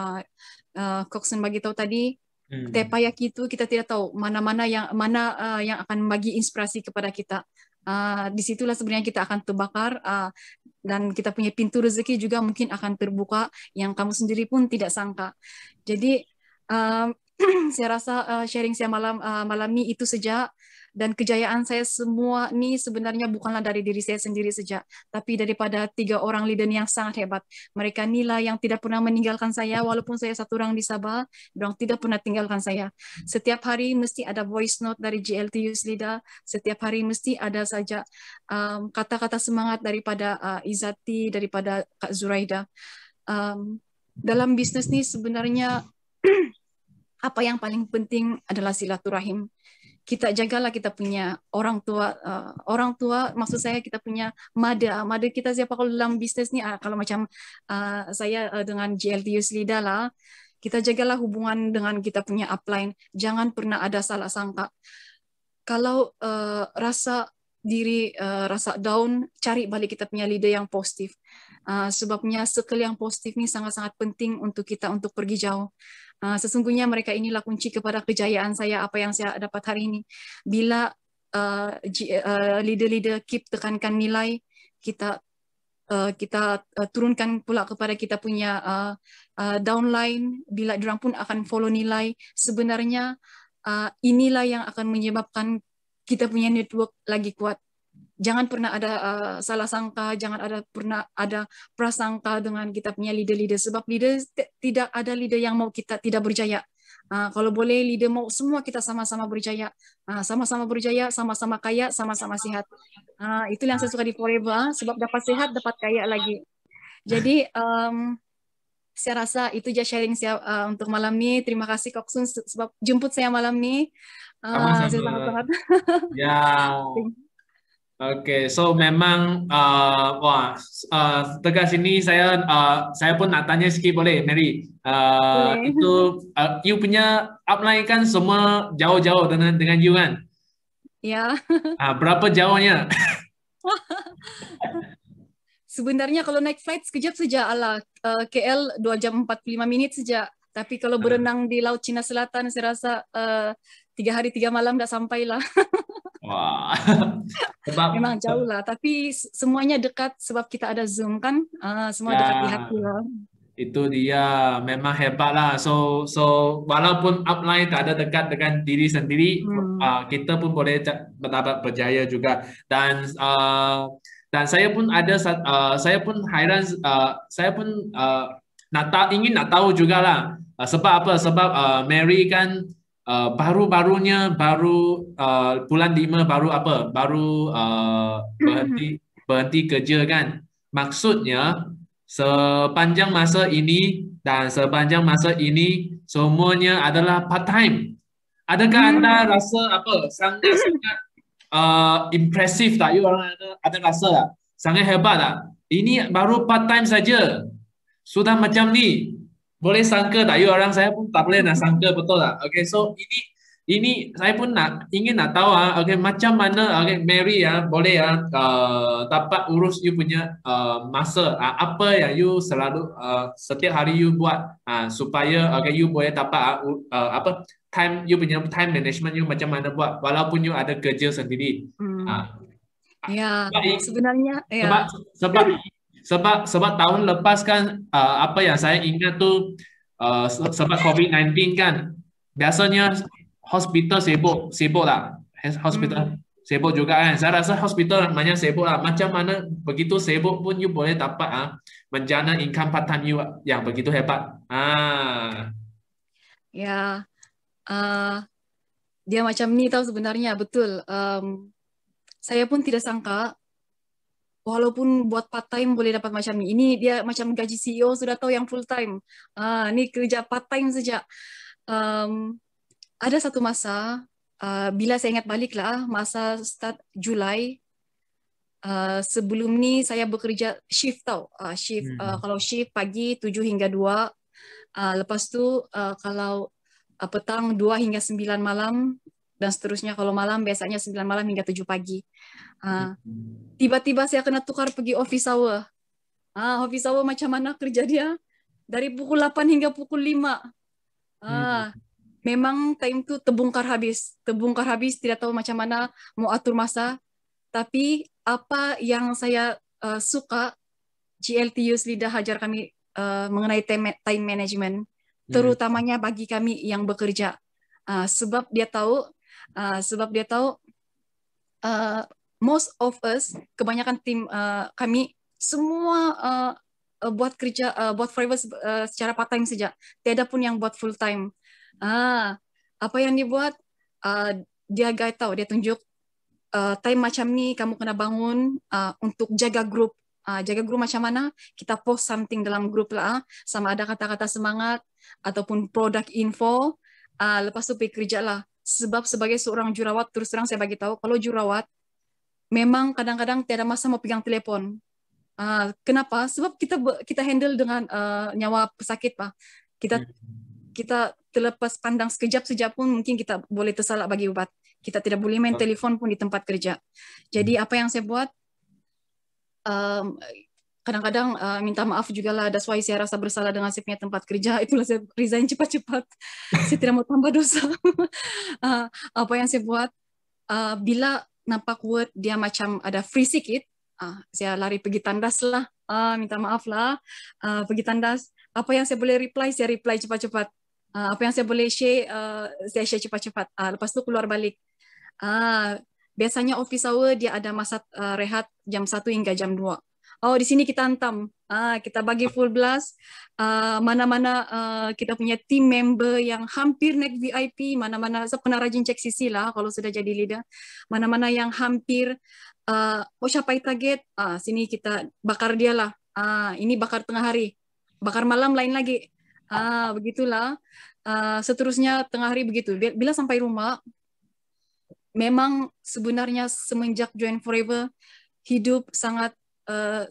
Coxon bagi tahu tadi. Tepayaki itu kita tidak tahu mana yang akan bagi inspirasi kepada kita. Disitulah sebenarnya kita akan terbakar, dan kita punya pintu rezeki juga mungkin akan terbuka yang kamu sendiri pun tidak sangka. Jadi saya rasa sharing saya malam ini itu saja. Dan kejayaan saya semua ni sebenarnya bukanlah dari diri saya sendiri saja, tapi daripada 3 orang leader yang sangat hebat. Mereka inilah yang tidak pernah meninggalkan saya, walaupun saya 1 orang di Sabah, mereka tidak pernah tinggalkan saya. Setiap hari mesti ada voice note dari GLT Youth Leader, setiap hari mesti ada saja kata-kata semangat daripada Izzati, daripada Kak Zuraida. Dalam bisnes ni sebenarnya apa yang paling penting adalah silaturahim. Kita jagalah kita punya orang tua maksud saya kita punya mother kita siapa kalau dalam bisnes ni, kalau macam saya dengan GLT Youth Leader lah, kita jagalah hubungan dengan kita punya upline, jangan pernah ada salah sangka. Kalau rasa down, cari balik kita punya leader yang positif. Sebabnya circle yang positif ni sangat-sangat penting untuk kita untuk pergi jauh. Sesungguhnya mereka inilah kunci kepada kejayaan saya, apa yang saya dapat hari ini. Bila leader-leader keep tekankan nilai, kita turunkan pula kepada kita punya downline, bila diorang pun akan follow nilai. Sebenarnya inilah yang akan menyebabkan kita punya network lagi kuat. Jangan pernah ada salah sangka, jangan pernah ada prasangka dengan kita punya leader-leader, sebab leader tidak ada leader yang mau kita tidak berjaya. Kalau boleh leader mau semua kita sama-sama berjaya, sama-sama kaya, sama-sama sehat. Itu yang saya suka di Forever, sebab dapat sehat, dapat kaya lagi. Jadi saya rasa itu aja sharing saya untuk malam ni. Terima kasih Koksun sebab jemput saya malam ni. Saya sangat-sangat. Ya. Oke, so memang tegas ini saya pun nak tanya sikit boleh, Mary? Boleh. Itu you punya upline kan semua jauh-jauh dengan you kan? Ya. Berapa jauhnya? Sebenarnya kalau naik flight sekejap saja ala KL 2 jam 45 minit saja. Tapi kalau berenang di Laut Cina Selatan saya rasa 3 hari 3 malam dah sampai lah. Wah. Memang jauh lah, tapi semuanya dekat sebab kita ada Zoom kan, semua dekat di hati lah. Itu dia, memang hebat lah. So walaupun upline tak ada dekat dengan diri sendiri, kita pun boleh dapat berjaya juga. Dan saya pun ada, saya pun hairan, saya pun ingin nak tahu jugalah. Sebab apa? Sebab Mary kan baru-barunya bulan 5 baru berhenti kerja kan. Maksudnya sepanjang masa ini semuanya adalah part time. Adakah anda rasa apa sangat impresif tak? You orang ada rasa tak? Sangat hebat tak? Ini baru part time saja sudah macam ni. Boleh sangka tak? You orang saya pun tak boleh nak sangka, betul tak? Okay, so ini saya pun ingin nak tahu okay, macam mana Mary boleh dapat urus you punya masa, apa yang you selalu setiap hari you buat supaya you boleh dapat time, you punya time management you macam mana buat walaupun you ada kerja sendiri. Ya, sebenarnya sebab sebab tahun lepas kan apa yang saya ingat tu sebab COVID-19 kan biasanya hospital sibuk lah. Hospital sibuk juga kan. Saya rasa hospital banyak sibuk lah. Macam mana begitu sibuk pun you boleh dapat menjana income part time you yang begitu hebat. Ya, dia macam ni tahu sebenarnya betul. Saya pun tidak sangka, walaupun buat part time boleh dapat macam ni. Ini dia macam gaji CEO sudah tahu yang full time. Ini kerja part time saja. Ada satu masa, bila saya ingat balik lah, masa start Julai. Sebelum ni saya bekerja shift tau. Kalau shift pagi 7 hingga 2. Lepas tu kalau petang 2 hingga 9 malam dan seterusnya. Kalau malam biasanya 9 malam hingga 7 pagi. Tiba-tiba saya kena tukar pergi office hour. Office hour macam mana kerja dia? Dari pukul 8 hingga pukul 5. Memang time tu terbongkar habis. Terbongkar habis, tidak tahu macam mana mau atur masa. Tapi apa yang saya suka, GLTUs Lidah ajar kami mengenai time management, terutamanya bagi kami yang bekerja. Sebab dia tahu most of us, kebanyakan tim kami semua buat kerja, buat forever secara part time saja. Tiada pun yang buat full time. Apa yang dibuat, dia guide tahu, dia tunjuk time macam ni kamu kena bangun untuk jaga grup. Jaga grup macam mana? Kita post something dalam grup lah, sama ada kata-kata semangat ataupun produk info. Lepas tu pergi kerja lah. Sebab sebagai seorang jurawat, terus terang saya bagi tahu, kalau jurawat memang kadang-kadang tiada masa mau pegang telepon. Kenapa? Sebab kita handle dengan nyawa pesakit pak. Kita terlepas pandang sekejap pun mungkin kita boleh tersalak bagi ubat. Kita tidak boleh main telefon pun di tempat kerja. Jadi apa yang saya buat, kadang-kadang minta maaf juga lah. That's why saya rasa bersalah dengan saya punya tempat kerja. Itulah saya resign cepat-cepat. Saya tidak mau tambah dosa. Apa yang saya buat, bila nampak word dia macam ada free sikit, saya lari pergi tandas lah. Minta maaf lah. Pergi tandas. Apa yang saya boleh reply, saya reply cepat-cepat. Apa yang saya boleh share, saya share cepat-cepat. Lepas tu keluar balik. Biasanya office hour dia ada masa rehat jam 1 hingga jam 2. Oh, di sini kita hantam. Kita bagi full blast. Mana-mana kita punya team member yang hampir naik VIP, mana-mana, saya pernah rajin cek sisi lah kalau sudah jadi leader. Mana-mana yang hampir mau capai target, sini kita bakar dia lah. Ini bakar tengah hari. Bakar malam lain lagi. Begitulah. Seterusnya tengah hari begitu. Bila sampai rumah, memang sebenarnya semenjak join Forever, hidup sangat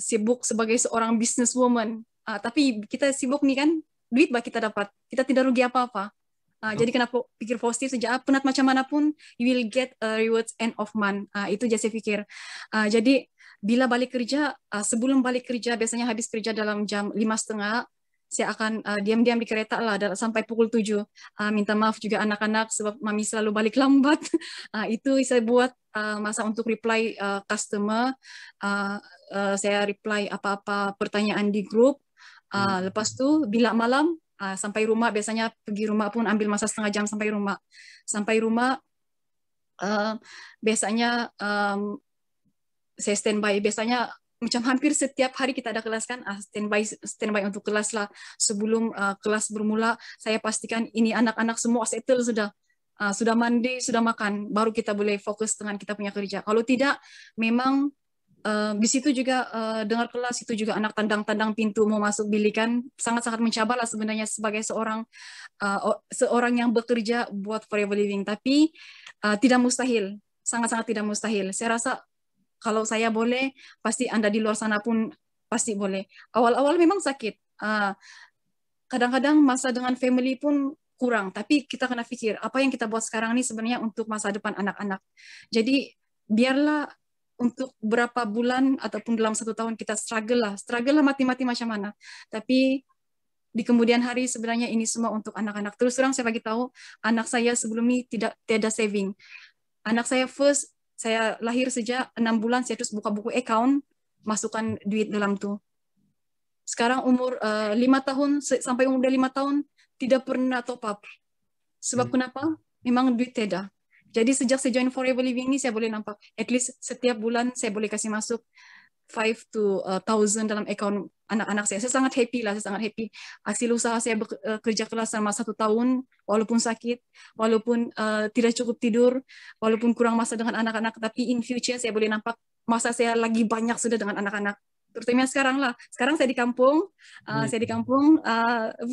sibuk sebagai seorang businesswoman. Tapi kita sibuk nih kan, duit bah kita dapat. Kita tidak rugi apa-apa. Jadi kenapa pikir positif saja. Penat macam mana pun, you will get rewards end of month. Itu je saya pikir. Jadi bila balik kerja, sebelum balik kerja, biasanya habis kerja dalam jam 5:30, saya akan diam-diam di kereta lah sampai pukul 7. Minta maaf juga anak-anak sebab mami selalu balik lambat. Itu saya buat masa untuk reply customer. Saya reply apa-apa pertanyaan di grup. Lepas tu bila malam sampai rumah, biasanya pergi rumah pun ambil masa setengah jam sampai rumah. Sampai rumah biasanya saya standby. Biasanya macam hampir setiap hari kita ada kelas kan, standby untuk kelas lah. Sebelum kelas bermula, saya pastikan ini anak-anak semua settle sudah mandi, sudah makan, baru kita boleh fokus dengan kita punya kerja. Kalau tidak, memang di situ juga dengar kelas, itu juga anak tandang-tandang pintu mau masuk bilikan, sangat-sangat mencabar lah sebenarnya sebagai seorang yang bekerja buat Forever Living. Tapi tidak mustahil, sangat-sangat tidak mustahil. Saya rasa kalau saya boleh, pasti Anda di luar sana pun pasti boleh. Awal-awal memang sakit. Kadang-kadang masa dengan family pun kurang. Tapi kita kena fikir, apa yang kita buat sekarang ini sebenarnya untuk masa depan anak-anak. Jadi, biarlah untuk berapa bulan ataupun dalam 1 tahun kita struggle lah mati-mati macam mana. Tapi, di kemudian hari sebenarnya ini semua untuk anak-anak. Terus terang saya bagi tahu, anak saya sebelum ini tidak saving. Anak saya saya lahir sejak 6 bulan, saya terus buka buku account, masukkan duit dalam tu. sekarang umur 5 tahun sampai umur 5 tahun tidak pernah top up. Sebab kenapa? Memang duit tidak. Jadi sejak saya join Forever Living ini saya boleh nampak at least setiap bulan saya boleh kasih masuk 5 to 1,000 dalam account anak-anak saya. Saya sangat happy lah, saya sangat happy. Hasil usaha saya bekerja keras selama 1 tahun, walaupun sakit, walaupun tidak cukup tidur, walaupun kurang masa dengan anak-anak, tapi in future saya boleh nampak masa saya lagi banyak sudah dengan anak-anak. Terutama sekarang lah. Sekarang saya di kampung,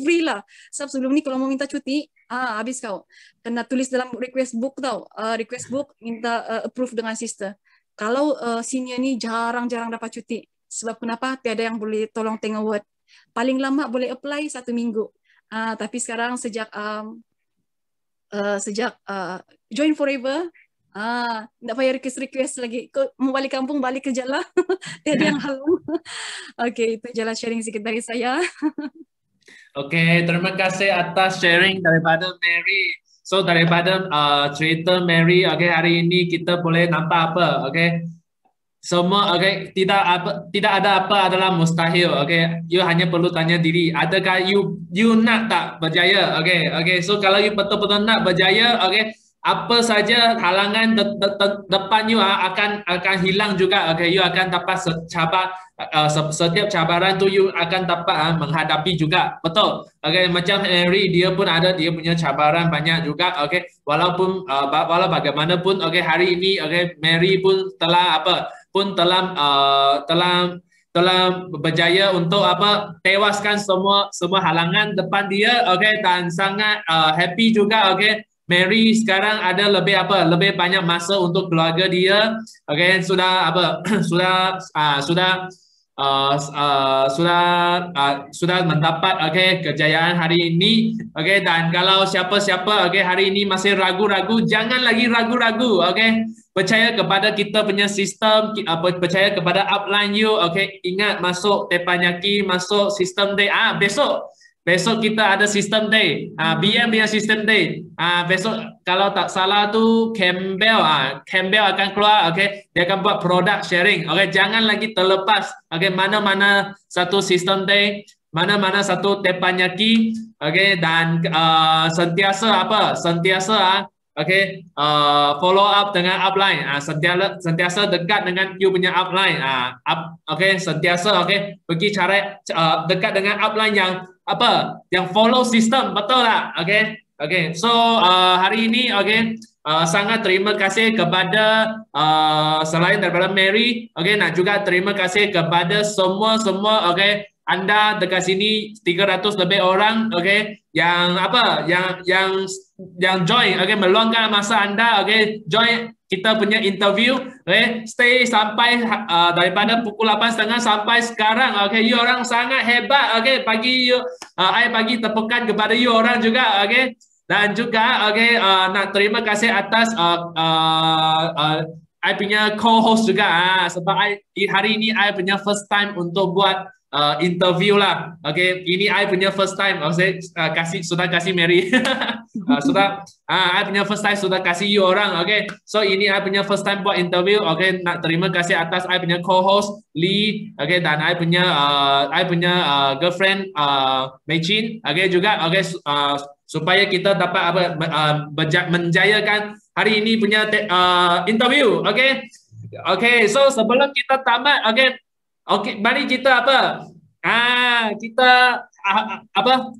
free lah. Sebelum ini kalau mau minta cuti, habis kau. Kena tulis dalam request book tau. Request book minta approve dengan sister. Kalau senior ni jarang-jarang dapat cuti. Sebab kenapa? Tiada yang boleh tolong tengok word. Paling lama boleh apply 1 minggu. Tapi sekarang sejak join Forever, tak payah request lagi. Kau mau balik kampung, balik kerja lah. Tiada yang halang. Okay, itu jelas sharing sikit dari saya. Okay, terima kasih atas sharing daripada Mary. So daripada cerita Mary, okay, hari ini kita boleh nampak apa, okay? Semua, okay, tidak ada apa adalah mustahil, okay? You hanya perlu tanya diri, adakah you nak tak berjaya, okay? So kalau you betul-betul nak berjaya, okay, apa saja halangan depan you akan hilang juga, okay? You akan dapat setiap cabaran tu you akan dapat menghadapi juga, betul? Okay, macam Henry dia pun ada dia punya cabaran banyak juga, okay? Walaupun walau bagaimanapun, okay, hari ini, okay, Mary pun telah berjaya untuk tewaskan semua halangan depan dia, okay? Dan sangat happy juga, okay? Mary sekarang ada lebih banyak masa untuk keluarga dia, okay? Sudah mendapat, okay, kejayaan hari ini, okay? Dan kalau siapa-siapa, okay, hari ini masih ragu-ragu, jangan lagi ragu-ragu, okay? Percaya kepada kita punya sistem, percaya kepada upline you, okay? Ingat masuk Teppanyaki, masuk sistem day. Besok kita ada sistem day, BM punya sistem day. Besok kalau tak salah tu Campbell akan keluar, okay? Dia akan buat product sharing, okay? Jangan lagi terlepas, okay? Mana-mana satu sistem day, mana-mana satu Teppanyaki, okay? Dan sentiasa okay, follow up dengan upline, sentiasa dekat dengan you punya upline, okay? Sentiasa, okay, pergi cari dekat dengan upline yang follow sistem, betul tak? Okay. So hari ini, okay, sangat terima kasih kepada selain daripada Mary, okay, nak juga terima kasih kepada semua, okay, anda dekat sini 300 lebih orang, okay, yang join, okay, meluangkan masa anda, okay, join kita punya interview, okay, stay sampai daripada pukul 8.30 sampai sekarang, okay, you orang sangat hebat, okay, I bagi tepukan kepada you orang juga, okay, dan juga, okay, nak terima kasih atas I punya co-host juga, sebab hari ini I punya first time untuk buat interview lah, okay. Ini I punya first time, sudah kasih Mary, I punya first time sudah kasih you orang, okay. So ini I punya first time buat interview, okay. Nak terima kasih atas I punya co-host Lee, okay, dan I punya girlfriend Mei Chin, okay, juga, okay, supaya kita dapat menjayakan hari ini punya interview, okay. Okay, so sebelum kita tamat, okay. Okey, mari kita kita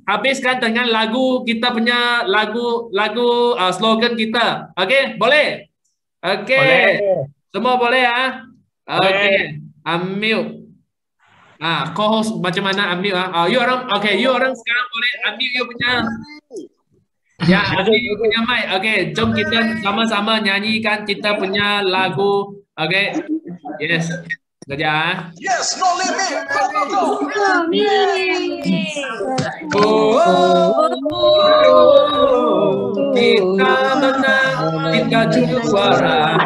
habiskan dengan lagu kita punya lagu slogan kita. Okey, boleh? Okey. Semua boleh Okey. Unmute. Co-host macam mana unmute you orang sekarang boleh unmute you punya. Ya, you punya mic. Okey, jom kita sama-sama nyanyikan kita punya lagu. Okey. Yes. Kerja. Yes, no limit. Kita menang, kita juara.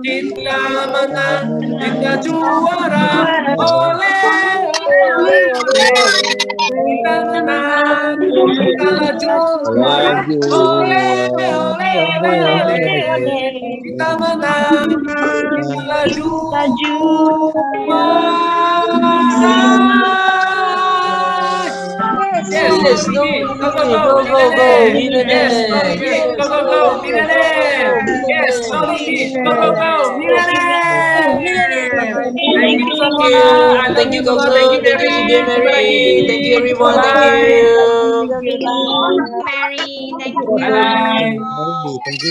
Kita menang, kita juara. Kita menang, kita juara. Kita menang, kita laju. Yes, go, Yes, Thank you, Koko. Thank you, Dear Mary. Thank you, everyone. Thank you. Mary, thank you. Bye. Thank you.